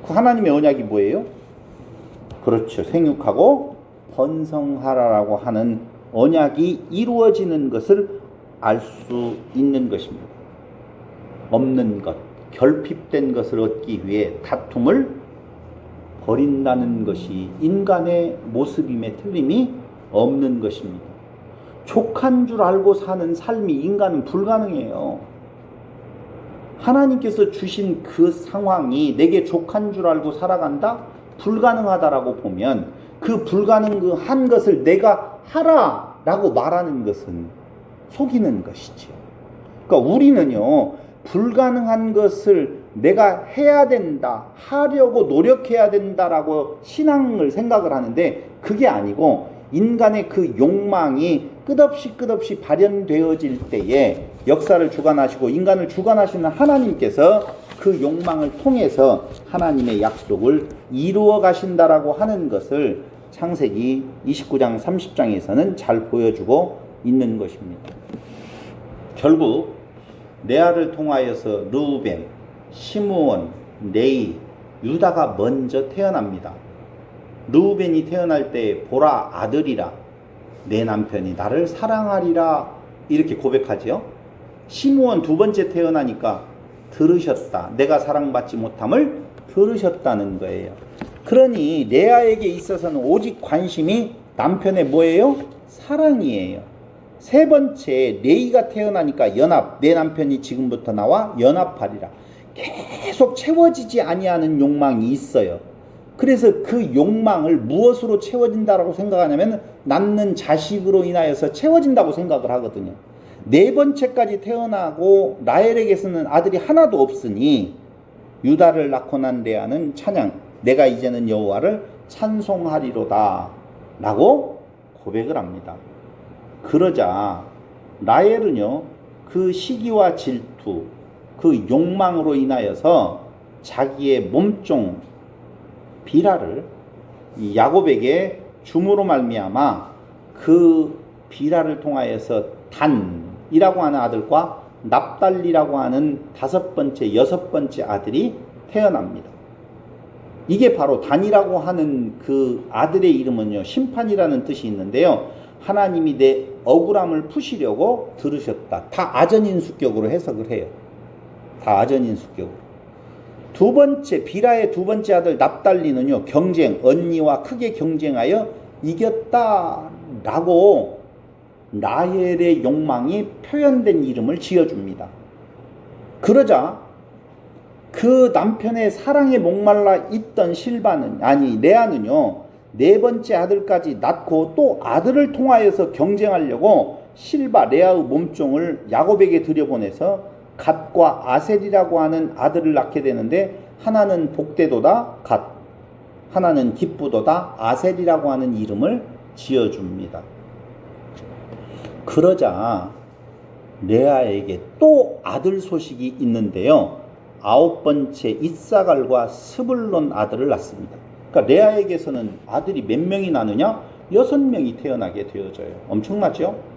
그 하나님의 언약이 뭐예요? 그렇죠. 생육하고 번성하라라고 하는 언약이 이루어지는 것을 알 수 있는 것입니다. 없는 것, 결핍된 것을 얻기 위해 다툼을 벌인다는 것이 인간의 모습임에 틀림이 없는 것입니다. 족한 줄 알고 사는 삶이 인간은 불가능해요. 하나님께서 주신 그 상황이 내게 족한 줄 알고 살아간다? 불가능하다라고 보면 그 불가능한 것을 내가 하라라고 말하는 것은 속이는 것이죠. 그러니까 우리는요, 불가능한 것을 내가 해야 된다, 하려고 노력해야 된다라고 신앙을 생각을 하는데 그게 아니고 인간의 그 욕망이 끝없이 발현되어질 때에 역사를 주관하시고 인간을 주관하시는 하나님께서 그 욕망을 통해서 하나님의 약속을 이루어 가신다라고 하는 것을 창세기 29장 30장에서는 잘 보여주고 있는 것입니다. 결국 레아를 통하여서 르우벤, 시므온, 레위, 유다가 먼저 태어납니다. 르우벤이 태어날 때 보라 아들이라 내 남편이 나를 사랑하리라 이렇게 고백하지요. 시므온 두 번째 태어나니까 들으셨다. 내가 사랑받지 못함을 들으셨다는 거예요. 그러니 레아에게 있어서는 오직 관심이 남편의 뭐예요? 사랑이에요. 세 번째 레이가 태어나니까 연합. 내 남편이 지금부터 나와 연합하리라. 계속 채워지지 아니하는 욕망이 있어요. 그래서 그 욕망을 무엇으로 채워진다라고 생각하냐면 낳는 자식으로 인하여서 채워진다고 생각을 하거든요. 네 번째까지 태어나고 라헬에게서는 아들이 하나도 없으니 유다를 낳고 난 레아는 찬양, 내가 이제는 여호와를 찬송하리로다 라고 고백을 합니다. 그러자 라헬은요, 그 시기와 질투, 그 욕망으로 인하여서 자기의 몸종 비라를 이 야곱에게 줌으로 말미암아 그 비라를 통하여서 단이라고 하는 아들과 납달리라고 하는 다섯 번째, 여섯 번째 아들이 태어납니다. 이게 바로 단이라고 하는 그 아들의 이름은요, 심판이라는 뜻이 있는데요, 하나님이 내 억울함을 푸시려고 들으셨다. 다 아전인수격으로 해석을 해요. 다 아전인수격으로. 두 번째, 비라의 두 번째 아들 납달리는요, 경쟁, 언니와 크게 경쟁하여 이겼다라고 라헬의 욕망이 표현된 이름을 지어줍니다. 그러자 그 남편의 사랑에 목말라 있던 레아는요, 네 번째 아들까지 낳고 또 아들을 통하여서 경쟁하려고 실바, 레아의 몸종을 야곱에게 들여보내서 갓과 아셀이라고 하는 아들을 낳게 되는데, 하나는 복되도다 갓, 하나는 기쁘도다 아셀이라고 하는 이름을 지어줍니다. 그러자 레아에게 또 아들 소식이 있는데요, 아홉 번째 이사갈과 스불론 아들을 낳습니다. 그러니까 레아에게서는 아들이 몇 명이 나느냐? 6명이 태어나게 되어져요. 엄청나죠?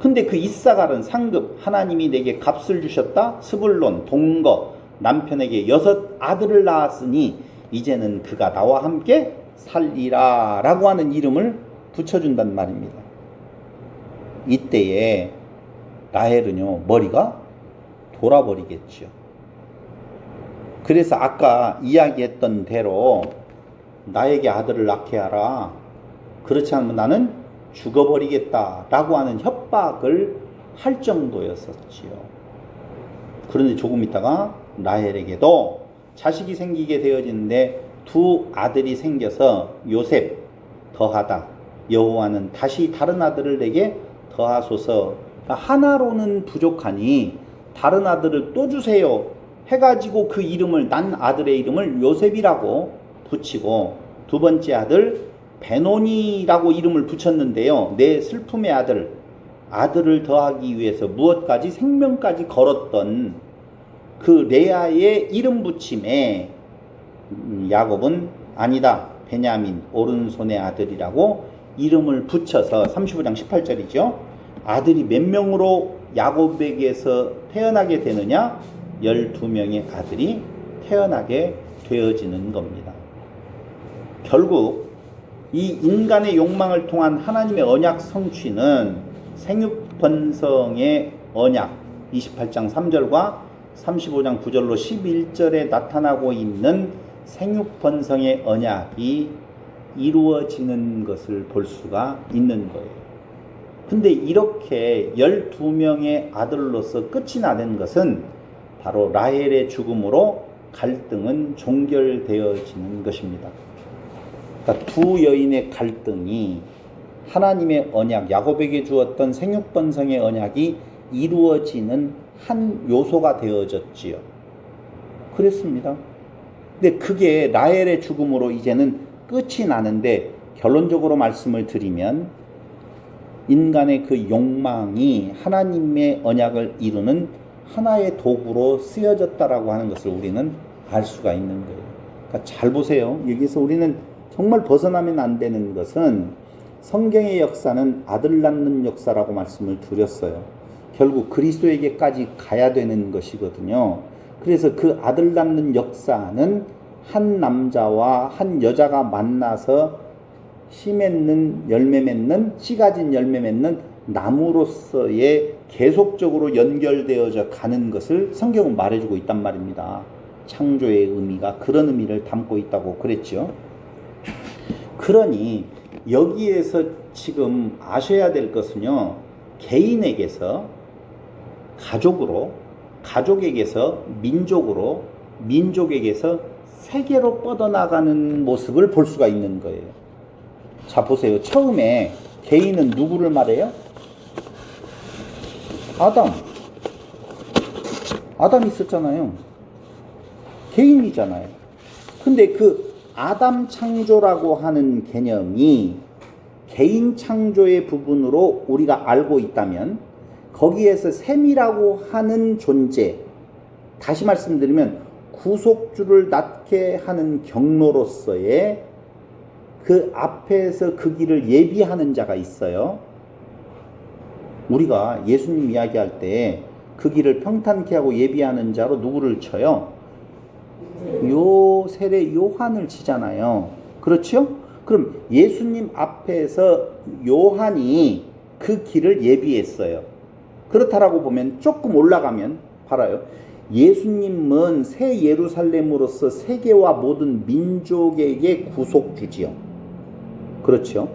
근데 그 이사갈은 상급, 하나님이 내게 값을 주셨다. 스불론, 동거, 남편에게 6 아들을 낳았으니 이제는 그가 나와 함께 살리라 라고 하는 이름을 붙여준단 말입니다. 이때에 라헬은요, 머리가 돌아버리겠죠. 그래서 아까 이야기했던 대로 나에게 아들을 낳게 하라, 그렇지 않으면 나는 죽어버리겠다라고 하는 협박을 할 정도였었지요. 그런데 조금 있다가 라헬에게도 자식이 생기게 되어지는데 두 아들이 생겨서 요셉 더하다, 여호와는 다시 다른 아들을 내게 더하소서, 하나로는 부족하니 다른 아들을 또 주세요 해가지고 그 이름을, 난 아들의 이름을 요셉이라고 붙이고, 두 번째 아들 베노니라고 이름을 붙였는데요, 내 슬픔의 아들을 더하기 위해서 무엇까지, 생명까지 걸었던 그 레아의 이름 붙임에 야곱은 아니다, 베냐민 오른손의 아들이라고 이름을 붙여서 35장 18절이죠. 아들이 몇 명으로 야곱에게서 태어나게 되느냐? 12명의 아들이 태어나게 되어지는 겁니다. 결국 이 인간의 욕망을 통한 하나님의 언약 성취는 생육번성의 언약 28장 3절과 35장 9절로 11절에 나타나고 있는 생육번성의 언약이 이루어지는 것을 볼 수가 있는 거예요. 근데 이렇게 12명의 아들로서 끝이 나는 것은 바로 라헬의 죽음으로 갈등은 종결되어지는 것입니다. 그러니까 두 여인의 갈등이 하나님의 언약, 야곱에게 주었던 생육번성의 언약이 이루어지는 한 요소가 되어졌지요. 그랬습니다. 근데 그게 라헬의 죽음으로 이제는 끝이 나는데, 결론적으로 말씀을 드리면 인간의 그 욕망이 하나님의 언약을 이루는 하나의 도구로 쓰여졌다라고 하는 것을 우리는 알 수가 있는 거예요. 그러니까 잘 보세요. 여기서 우리는 정말 벗어나면 안 되는 것은 성경의 역사는 아들 낳는 역사라고 말씀을 드렸어요. 결국 그리스도에게까지 가야 되는 것이거든요. 그래서 그 아들 낳는 역사는 한 남자와 한 여자가 만나서 씨 맺는, 열매 맺는, 씨 가진 열매 맺는 나무로서의 계속적으로 연결되어져 가는 것을 성경은 말해주고 있단 말입니다. 창조의 의미가 그런 의미를 담고 있다고 그랬죠. 그러니 여기에서 지금 아셔야 될 것은요, 개인에게서 가족으로, 가족에게서 민족으로, 민족에게서 세계로 뻗어나가는 모습을 볼 수가 있는 거예요. 자, 보세요. 처음에 개인은 누구를 말해요? 아담 있었잖아요. 개인이잖아요. 근데 그 아담 창조라고 하는 개념이 개인 창조의 부분으로 우리가 알고 있다면, 거기에서 셈이라고 하는 존재, 다시 말씀드리면 구속주를 낳게 하는 경로로서의 그 앞에서 그 길을 예비하는 자가 있어요. 우리가 예수님 이야기할 때 그 길을 평탄케 하고 예비하는 자로 누구를 쳐요? 세례 요한을 치잖아요. 그렇죠? 그럼 예수님 앞에서 요한이 그 길을 예비했어요. 그렇다라고 보면 조금 올라가면 봐라요. 예수님은 새 예루살렘으로서 세계와 모든 민족에게 구속주지요. 그렇죠?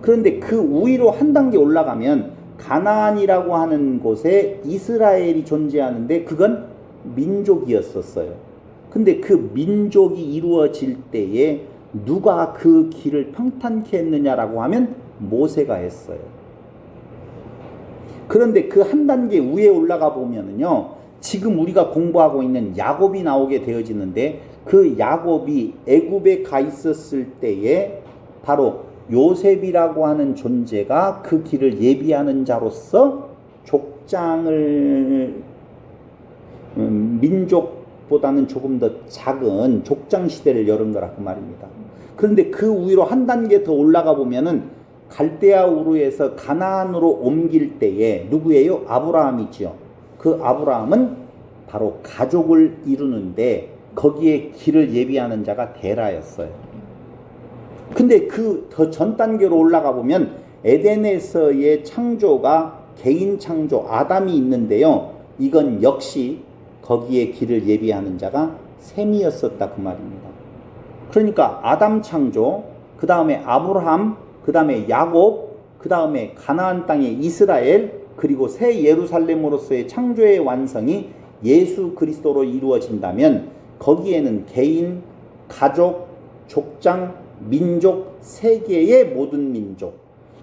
그런데 그 위로 한 단계 올라가면 가나안이라고 하는 곳에 이스라엘이 존재하는데 그건 민족이었었어요. 근데 그 민족이 이루어질 때에 누가 그 길을 평탄케 했느냐라고 하면 모세가 했어요. 그런데 그 한 단계 위에 올라가 보면은요, 지금 우리가 공부하고 있는 야곱이 나오게 되어지는데, 그 야곱이 애굽에 가 있었을 때에 바로 요셉이라고 하는 존재가 그 길을 예비하는 자로서 족장을, 민족보다는 조금 더 작은 족장 시대를 열은 거라고 말입니다. 그런데 그 위로 한 단계 더 올라가 보면은 갈대아 우르에서 가나안으로 옮길 때에 누구예요? 아브라함이지요. 그 아브라함은 바로 가족을 이루는데 거기에 길을 예비하는 자가 데라였어요. 근데 그 더 전 단계로 올라가 보면 에덴에서의 창조가 개인 창조 아담이 있는데요, 이건 역시 거기에 길을 예비하는 자가 셈이었었다 그 말입니다. 그러니까 아담 창조, 그 다음에 아브라함, 그 다음에 야곱, 그 다음에 가나안 땅의 이스라엘, 그리고 새 예루살렘으로서의 창조의 완성이 예수 그리스도로 이루어진다면 거기에는 개인, 가족, 족장, 민족, 세계의 모든 민족,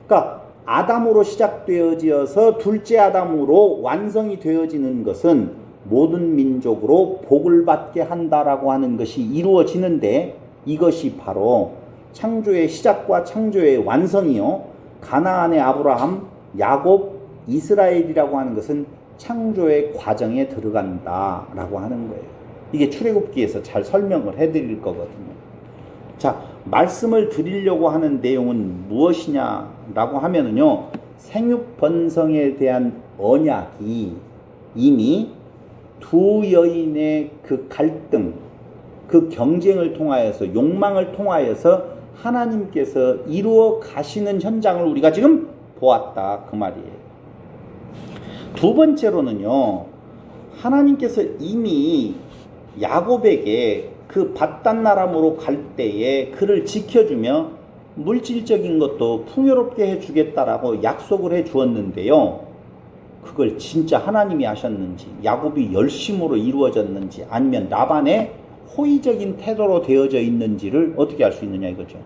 그러니까 아담으로 시작되어져서 둘째 아담으로 완성이 되어지는 것은 모든 민족으로 복을 받게 한다라고 하는 것이 이루어지는데, 이것이 바로 창조의 시작과 창조의 완성이요, 가나안의 아브라함, 야곱, 이스라엘이라고 하는 것은 창조의 과정에 들어간다라고 하는 거예요. 이게 출애굽기에서 잘 설명을 해드릴 거거든요. 자, 말씀을 드리려고 하는 내용은 무엇이냐라고 하면은요, 생육 번성에 대한 언약이 이미 두 여인의 그 갈등, 그 경쟁을 통하여서, 욕망을 통하여서 하나님께서 이루어 가시는 현장을 우리가 지금 보았다 그 말이에요. 두 번째로는요, 하나님께서 이미 야곱에게 그 밧단나람으로 갈 때에 그를 지켜주며 물질적인 것도 풍요롭게 해주겠다라고 약속을 해주었는데요, 그걸 진짜 하나님이 하셨는지, 야곱이 열심으로 이루어졌는지, 아니면 라반의 호의적인 태도로 되어져 있는지를 어떻게 알 수 있느냐 이거죠.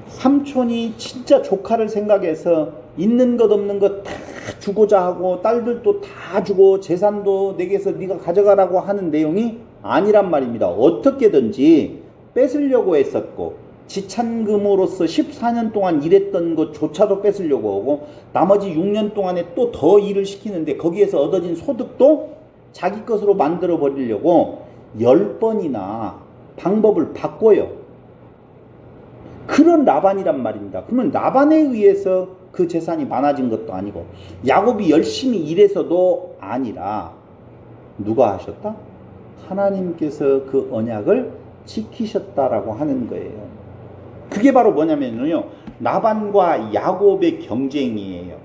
삼촌이 진짜 조카를 생각해서 있는 것 없는 것 다 주고자 하고 딸들도 다 주고 재산도 내게서 네가 가져가라고 하는 내용이 아니란 말입니다. 어떻게든지 뺏으려고 했었고, 지참금으로서 14년 동안 일했던 것조차도 뺏으려고 하고 나머지 6년 동안에 또 더 일을 시키는데 거기에서 얻어진 소득도 자기 것으로 만들어 버리려고 10번이나 방법을 바꿔요. 그런 라반이란 말입니다. 그러면 라반에 의해서 그 재산이 많아진 것도 아니고 야곱이 열심히 일해서도 아니라 누가 하셨다? 하나님께서 그 언약을 지키셨다라고 하는 거예요. 그게 바로 뭐냐면요, 라반과 야곱의 경쟁이에요.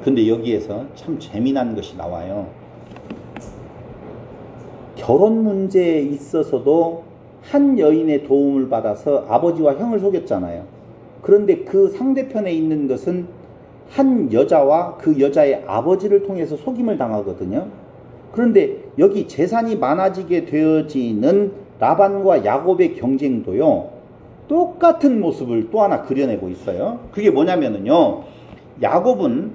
근데 여기에서 참 재미난 것이 나와요. 결혼 문제에 있어서도 한 여인의 도움을 받아서 아버지와 형을 속였잖아요. 그런데 그 상대편에 있는 것은 한 여자와 그 여자의 아버지를 통해서 속임을 당하거든요. 그런데 여기 재산이 많아지게 되어지는 라반과 야곱의 경쟁도요, 똑같은 모습을 또 하나 그려내고 있어요. 그게 뭐냐면요, 야곱은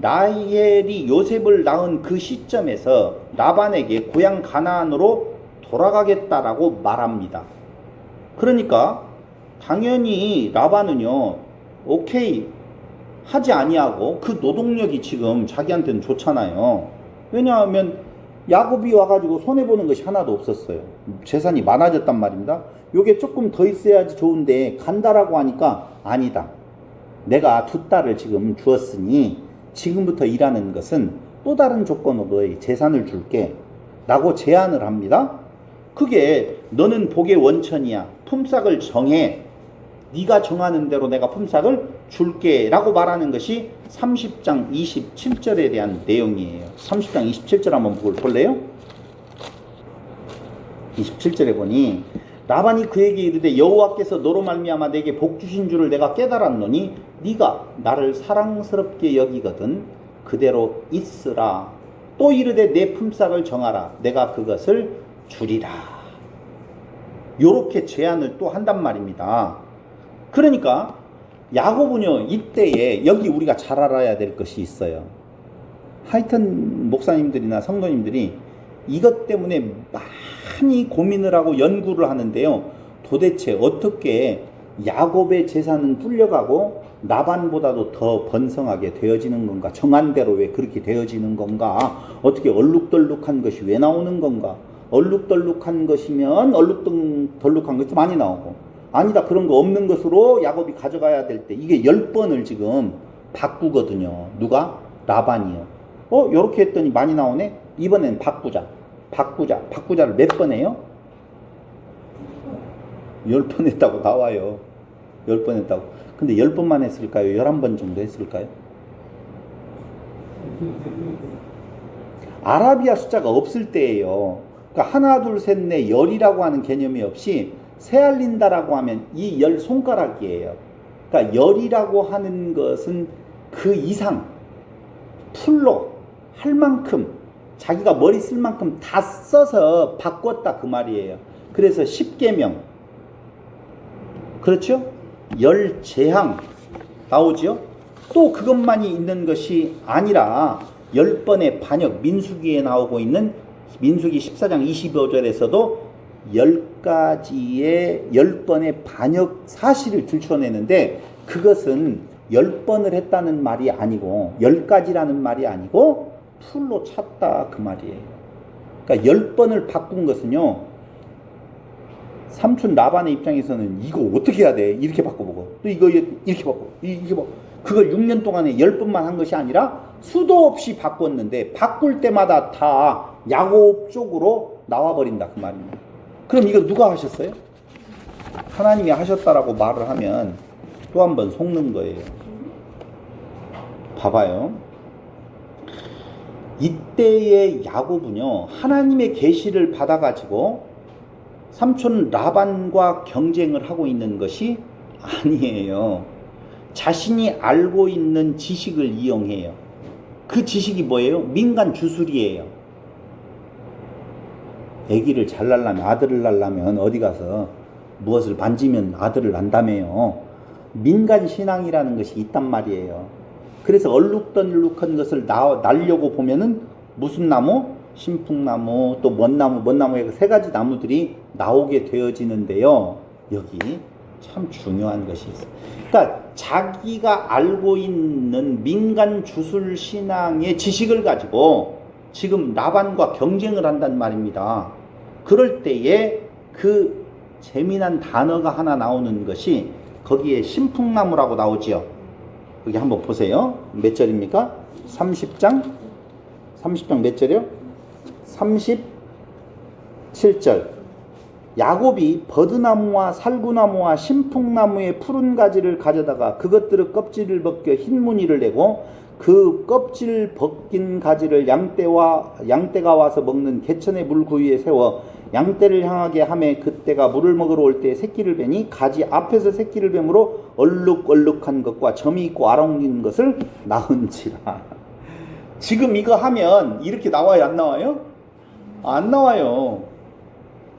라헬이 요셉을 낳은 그 시점에서 라반에게 고향 가나안으로 돌아가겠다라고 말합니다. 그러니까 당연히 라반은요, 오케이 하지 아니하고 그 노동력이 지금 자기한테는 좋잖아요. 왜냐하면 야곱이 와가지고 손해보는 것이 하나도 없었어요. 재산이 많아졌단 말입니다. 요게 조금 더 있어야지 좋은데 간다라고 하니까 아니다. 내가 두 딸을 지금 주었으니 지금부터 일하는 것은 또 다른 조건으로 재산을 줄게 라고 제안을 합니다. 그게 너는 복의 원천이야. 품삯을 정해. 네가 정하는 대로 내가 품삯을 줄게 라고 말하는 것이 30장 27절에 대한 내용이에요. 30장 27절 한번 볼래요? 27절에 보니 라반이 그에게 이르되 여호와께서 너로 말미암아 내게 복 주신 줄을 내가 깨달았노니 네가 나를 사랑스럽게 여기거든 그대로 있으라. 또 이르되 내 품삯을 정하라. 내가 그것을 주리라. 요렇게 제안을 또 한단 말입니다. 그러니까 야곱은요, 이때에 여기 우리가 잘 알아야 될 것이 있어요. 하여튼 목사님들이나 성도님들이 이것 때문에 많이 고민을 하고 연구를 하는데요, 도대체 어떻게 야곱의 재산은 불려가고 라반보다도 더 번성하게 되어지는 건가? 정한 대로 왜 그렇게 되어지는 건가? 어떻게 얼룩덜룩한 것이 왜 나오는 건가? 얼룩덜룩한 것이면 얼룩덜룩한 것이 많이 나오고, 아니다 그런 거 없는 것으로 야곱이 가져가야 될 때 이게 10번을 지금 바꾸거든요. 누가? 라반이요. 요렇게 했더니 많이 나오네? 이번엔 바꾸자를 몇 번 해요? 10번 했다고 나와요. 10번 했다고. 근데 10번만 했을까요? 11번 정도 했을까요? 아라비아 숫자가 없을 때예요. 그러니까 하나, 둘, 셋, 넷, 열이라고 하는 개념이 없이 세알린다라고 하면 이 10손가락이에요. 그러니까 열이라고 하는 것은 그 이상 풀로 할 만큼 자기가 머리 쓸 만큼 다 써서 바꿨다 그 말이에요. 그래서 10계명, 그렇죠? 열재항 나오죠? 또 그것만이 있는 것이 아니라 10번의 반역, 민수기에 나오고 있는 민수기 14장 25절에서도 10가지의 10번의 반역 사실을 들춰내는데 그것은 10번을 했다는 말이 아니고 10가지라는 말이 아니고 풀로 찼다 그 말이에요. 그러니까 10번을 바꾼 것은요, 삼촌 라반의 입장에서는 이거 어떻게 해야 돼? 이렇게 바꿔보고 또 이거 이렇게 바꿔 이렇게 바꿔. 그걸 6년 동안에 10번만 한 것이 아니라 수도 없이 바꿨는데 바꿀 때마다 다 야곱 쪽으로 나와버린다 그 말입니다. 그럼 이거 누가 하셨어요? 하나님이 하셨다라고 말을 하면 또 한 번 속는 거예요. 봐봐요. 이때의 야곱은요, 하나님의 계시를 받아가지고 삼촌 라반과 경쟁을 하고 있는 것이 아니에요. 자신이 알고 있는 지식을 이용해요. 그 지식이 뭐예요? 민간 주술이에요. 아기를 잘 낳으려면, 아들을 낳으려면 어디 가서 무엇을 만지면 아들을 낳는다며요. 민간 신앙이라는 것이 있단 말이에요. 그래서 얼룩덜룩한 것을 날려고 보면은 무슨 나무? 신풍나무, 또 먼나무, 세 가지 나무들이 나오게 되어지는데요. 여기 참 중요한 것이 있어요. 그러니까 자기가 알고 있는 민간 주술 신앙의 지식을 가지고 지금 라반과 경쟁을 한단 말입니다. 그럴 때에 그 재미난 단어가 하나 나오는 것이 거기에 신풍나무라고 나오지요. 여기 한번 보세요. 몇 절입니까? 30장 몇 절이요? 37절. 야곱이 버드나무와 살구나무와 신풍나무의 푸른 가지를 가져다가 그것들의 껍질을 벗겨 흰 무늬를 내고 그 껍질 벗긴 가지를 양떼가 와서 먹는 개천의 물 그 위에 세워 양떼를 향하게 하매 그때가 물을 먹으러 올 때 새끼를 베니 가지 앞에서 새끼를 뱀으로 얼룩얼룩한 것과 점이 있고 아롱인 것을 낳은지라. 지금 이거 하면 이렇게 나와요, 안 나와요? 안 나와요.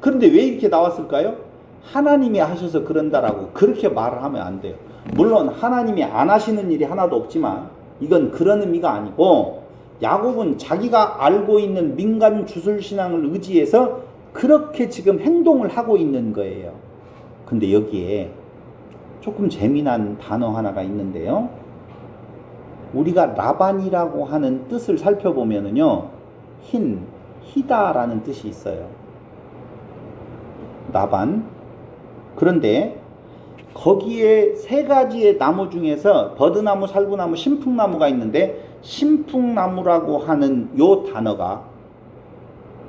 그런데 왜 이렇게 나왔을까요? 하나님이 하셔서 그런다라고 그렇게 말을 하면 안 돼요. 물론 하나님이 안 하시는 일이 하나도 없지만 이건 그런 의미가 아니고, 야곱은 자기가 알고 있는 민간 주술신앙을 의지해서 그렇게 지금 행동을 하고 있는 거예요. 근데 여기에 조금 재미난 단어 하나가 있는데요. 우리가 라반이라고 하는 뜻을 살펴보면은요, 희다라는 뜻이 있어요. 라반. 그런데 거기에 세 가지의 나무 중에서 버드나무, 살구나무, 신풍나무가 있는데 신풍나무라고 하는 요 단어가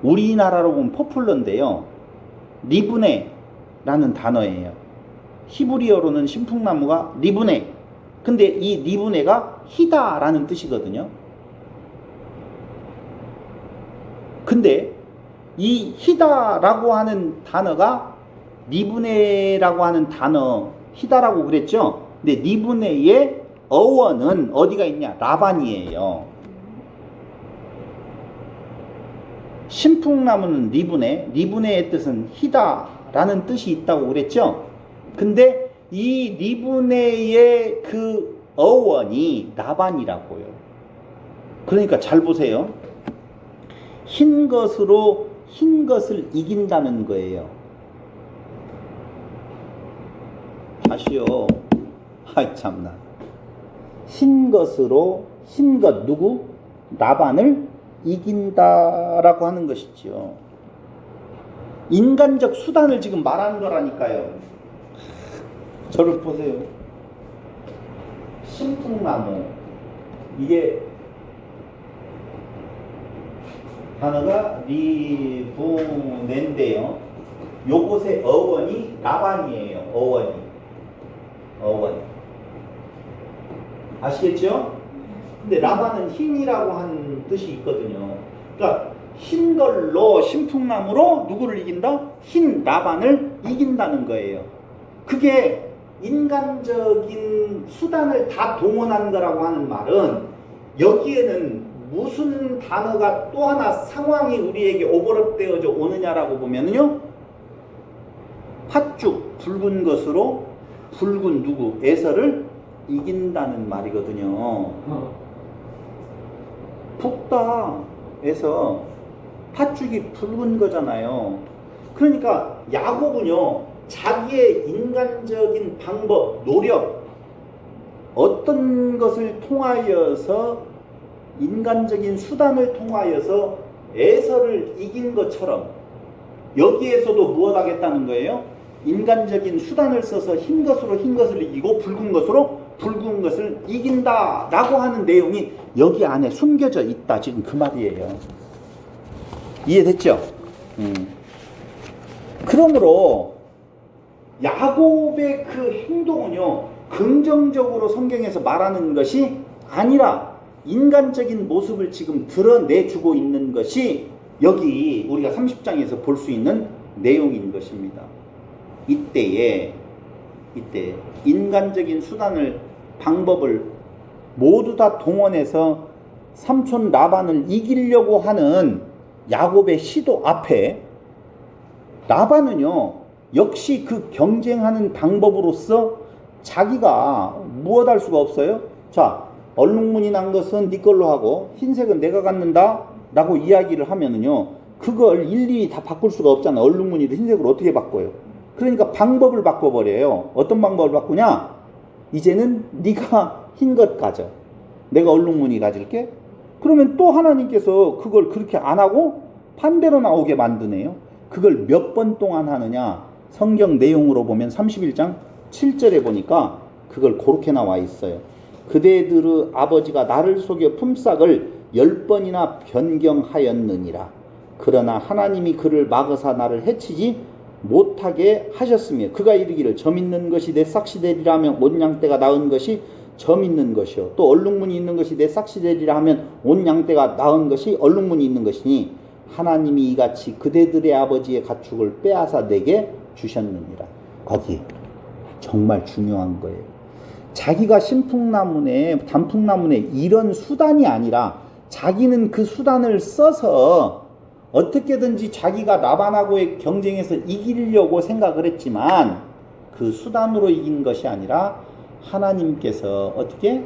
우리나라로 보면 포플러인데요, 리브네라는 단어예요. 히브리어로는 신풍나무가 리브네. 근데 이 리브네가 희다라는 뜻이거든요. 근데 이 희다라고 하는 단어가 리브네라고 하는 단어, 희다라고 그랬죠? 근데 리브네의 어원은 어디가 있냐? 라반이에요. 신풍나무는 리브네의 뜻은 희다라는 뜻이 있다고 그랬죠? 근데 이 리브네의 그 어원이 라반이라고요. 그러니까 잘 보세요. 흰 것으로 흰 것을 이긴다는 거예요. 다시요. 아이 참나. 흰 것으로 흰 것 누구? 라반을 이긴다라고 하는 것이지요. 인간적 수단을 지금 말하는 거라니까요. 저를 보세요. 신풍나무. 이게 단어가 리브네인데요. 요것의 어원이 라반이에요. 어원. 아시겠죠? 근데 라반은 흰이라고 하는 뜻이 있거든요. 그러니까 흰 걸로, 신풍나무로 누구를 이긴다? 흰 라반을 이긴다는 거예요. 그게 인간적인 수단을 다 동원한 거라고 하는 말은, 여기에는 무슨 단어가 또 하나 상황이 우리에게 오버랩되어져 오느냐라고 보면은요, 팥죽, 붉은 것으로 붉은 누구? 에서를 이긴다는 말이거든요. 붓다에서 팥죽이 붉은 거잖아요. 그러니까 야곱은요, 자기의 인간적인 방법, 노력, 어떤 것을 통하여서, 인간적인 수단을 통하여서 에서를 이긴 것처럼 여기에서도 무엇 하겠다는 거예요? 인간적인 수단을 써서 흰 것으로 흰 것을 이기고 붉은 것으로 붉은 것을 이긴다 라고 하는 내용이 여기 안에 숨겨져 있다, 지금 그 말이에요. 이해됐죠? 그러므로 야곱의 그 행동은요, 긍정적으로 성경에서 말하는 것이 아니라 인간적인 모습을 지금 드러내주고 있는 것이 여기 우리가 30장에서 볼 수 있는 내용인 것입니다. 이때 인간적인 수단을, 방법을 모두 다 동원해서 삼촌 라반을 이기려고 하는 야곱의 시도 앞에 라반은요, 역시 그 경쟁하는 방법으로서 자기가 무엇할 수가 없어요. 자, 얼룩무늬 난 것은 네 걸로 하고 흰색은 내가 갖는다 라고 이야기를 하면은요, 그걸 일일이 다 바꿀 수가 없잖아. 얼룩무늬를 흰색으로 어떻게 바꿔요? 그러니까 방법을 바꿔버려요. 어떤 방법을 바꾸냐? 이제는 네가 흰 것 가져. 내가 얼룩무늬 가질게. 그러면 또 하나님께서 그걸 그렇게 안 하고 반대로 나오게 만드네요. 그걸 몇 번 동안 하느냐? 성경 내용으로 보면 31장 7절에 보니까 그걸 그렇게 나와 있어요. 그대들의 아버지가 나를 속여 품삯을 10번이나 변경하였느니라. 그러나 하나님이 그를 막으사 나를 해치지 못하게 하셨으며 그가 이르기를 점 있는 것이 내 싹시 되리라 하면 온 양떼가 낳은 것이 점 있는 것이요 또 얼룩무늬 있는 것이 내 싹시 되리라 하면 온 양떼가 낳은 것이 얼룩무늬 있는 것이니 하나님이 이같이 그대들의 아버지의 가축을 빼앗아 내게 주셨느니라. 거기 정말 중요한 거예요. 자기가 신풍나무네 단풍나무네 이런 수단이 아니라 자기는 그 수단을 써서 어떻게든지 자기가 라반하고의 경쟁에서 이기려고 생각을 했지만 그 수단으로 이긴 것이 아니라 하나님께서 어떻게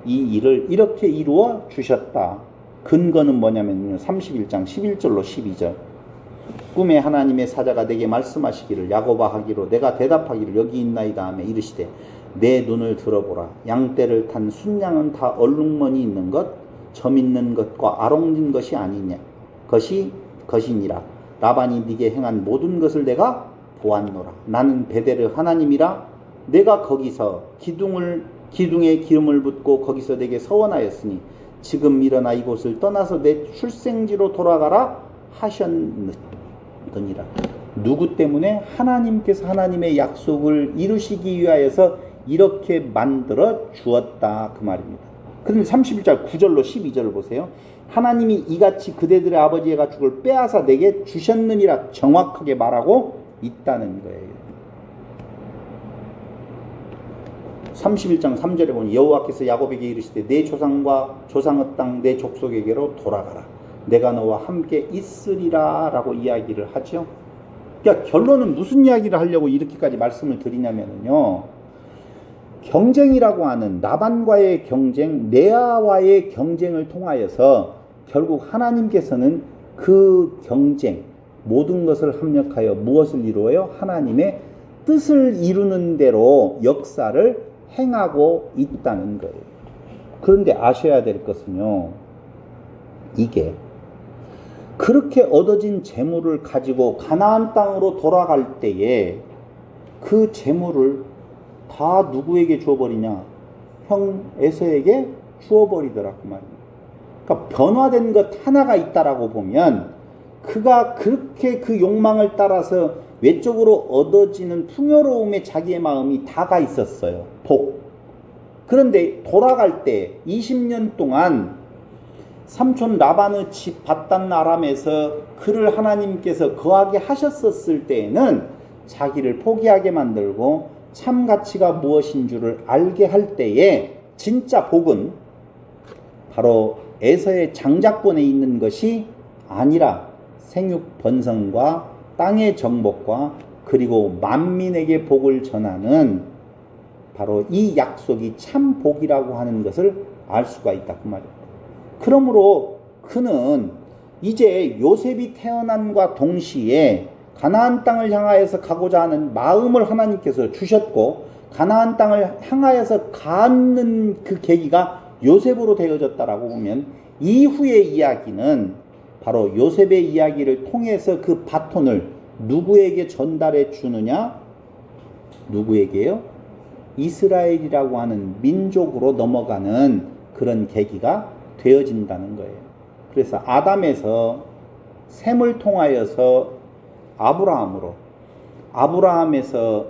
이 일을 이렇게 이루어 주셨다. 근거는 뭐냐면요. 31장 11절로 12절. 꿈에 하나님의 사자가 내게 말씀하시기를 야곱아 하기로 내가 대답하기를 여기 있나이다 하며 이르시되 내 눈을 들어보라. 양떼를 탄 순양은 다 얼룩무늬 있는 것, 점 있는 것과 아롱진 것이 아니냐. 것이니라. 라반이 네게 행한 모든 것을 내가 보았노라. 나는 베델의 하나님이라. 내가 거기서 기둥에 기름을 붓고 거기서 내게 서원하였으니 지금 일어나 이곳을 떠나서 내 출생지로 돌아가라 하셨느니라. 누구 때문에? 하나님께서 하나님의 약속을 이루시기 위하여서 이렇게 만들어 주었다 그 말입니다. 그런데 31절 9절로 12절을 보세요. 하나님이 이같이 그대들의 아버지의 가축을 빼앗아 내게 주셨느니라 정확하게 말하고 있다는 거예요. 31장 3절에 보니 여호와께서 야곱에게 이르시되 내 조상과 조상의 땅 내 족속에게로 돌아가라. 내가 너와 함께 있으리라 라고 이야기를 하죠. 그러니까 결론은 무슨 이야기를 하려고 이렇게까지 말씀을 드리냐면요. 경쟁이라고 하는 라반과의 경쟁, 레아와의 경쟁을 통하여서 결국 하나님께서는 그 경쟁, 모든 것을 합력하여 무엇을 이루어요? 하나님의 뜻을 이루는 대로 역사를 행하고 있다는 거예요. 그런데 아셔야 될 것은요. 이게 그렇게 얻어진 재물을 가지고 가나안 땅으로 돌아갈 때에 그 재물을 다 누구에게 주어버리냐? 형 에서에게 주어버리더라고 말입니다. 그러니까 변화된 것 하나가 있다라고 보면 그가 그렇게 그 욕망을 따라서 외적으로 얻어지는 풍요로움에 자기의 마음이 다가 있었어요. 복. 그런데 돌아갈 때 20년 동안 삼촌 라반의 집 바단 아람에서 그를 하나님께서 거하게 하셨었을 때에는 자기를 포기하게 만들고 참 가치가 무엇인 줄을 알게 할 때에 진짜 복은 바로 에서의 장자권에 있는 것이 아니라 생육 번성과 땅의 정복과 그리고 만민에게 복을 전하는 바로 이 약속이 참 복이라고 하는 것을 알 수가 있다 그 말입니다. 그러므로 그는 이제 요셉이 태어남과 동시에 가나안 땅을 향하여서 가고자 하는 마음을 하나님께서 주셨고 가나안 땅을 향하여서 가는 그 계기가 요셉으로 되어졌다라고 보면 이후의 이야기는 바로 요셉의 이야기를 통해서 그 바톤을 누구에게 전달해 주느냐? 누구에게요? 이스라엘이라고 하는 민족으로 넘어가는 그런 계기가 되어진다는 거예요. 그래서 아담에서 셈을 통하여서 아브라함으로, 아브라함에서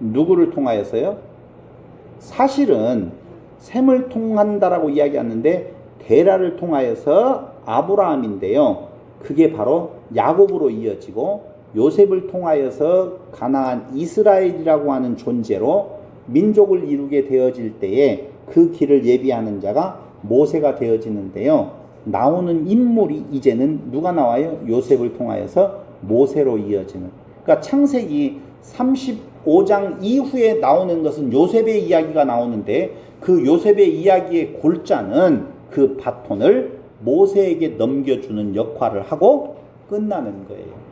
누구를 통하여서요? 사실은 셈을 통한다라고 이야기하는데 데라를 통하여서 아브라함인데요. 그게 바로 야곱으로 이어지고 요셉을 통하여서 가나안 이스라엘이라고 하는 존재로 민족을 이루게 되어질 때에 그 길을 예비하는 자가 모세가 되어지는데요. 나오는 인물이 이제는 누가 나와요? 요셉을 통하여서 모세로 이어지는. 그러니까 창세기 35장 이후에 나오는 것은 요셉의 이야기가 나오는데 그 요셉의 이야기의 골자는 그 바톤을 모세에게 넘겨주는 역할을 하고 끝나는 거예요.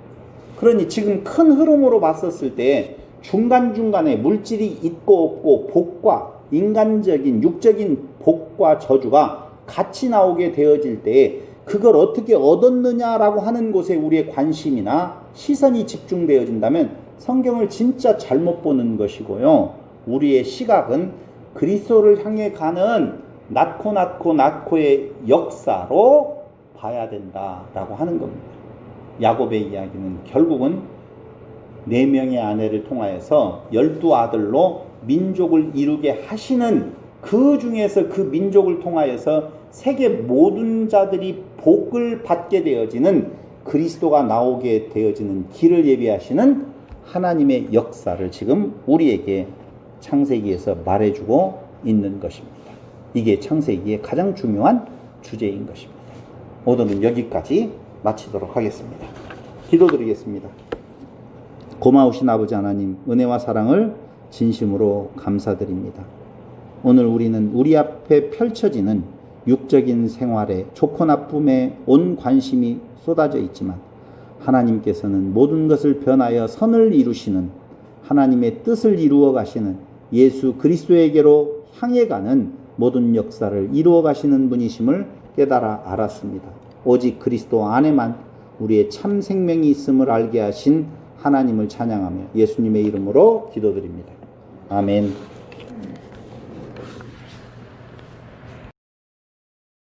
그러니 지금 큰 흐름으로 봤었을 때 중간중간에 물질이 있고 없고 복과 인간적인 육적인 복과 저주가 같이 나오게 되어질 때 그걸 어떻게 얻었느냐라고 하는 곳에 우리의 관심이나 시선이 집중되어진다면 성경을 진짜 잘못 보는 것이고요. 우리의 시각은 그리스도를 향해 가는 낳고의 역사로 봐야 된다라고 하는 겁니다. 야곱의 이야기는 결국은 4명의 아내를 통하여서 12아들로 민족을 이루게 하시는, 그 중에서 그 민족을 통하여서 세계 모든 자들이 복을 받게 되어지는 그리스도가 나오게 되어지는 길을 예비하시는 하나님의 역사를 지금 우리에게 창세기에서 말해주고 있는 것입니다. 이게 창세기의 가장 중요한 주제인 것입니다. 오늘은 여기까지 마치도록 하겠습니다. 기도드리겠습니다. 고마우신 아버지 하나님, 은혜와 사랑을 진심으로 감사드립니다. 오늘 우리는 우리 앞에 펼쳐지는 육적인 생활에 좋고 나쁨에 온 관심이 쏟아져 있지만 하나님께서는 모든 것을 변하여 선을 이루시는, 하나님의 뜻을 이루어 가시는, 예수 그리스도에게로 향해 가는 모든 역사를 이루어 가시는 분이심을 깨달아 알았습니다. 오직 그리스도 안에만 우리의 참 생명이 있음을 알게 하신 하나님을 찬양하며 예수님의 이름으로 기도드립니다. 아멘.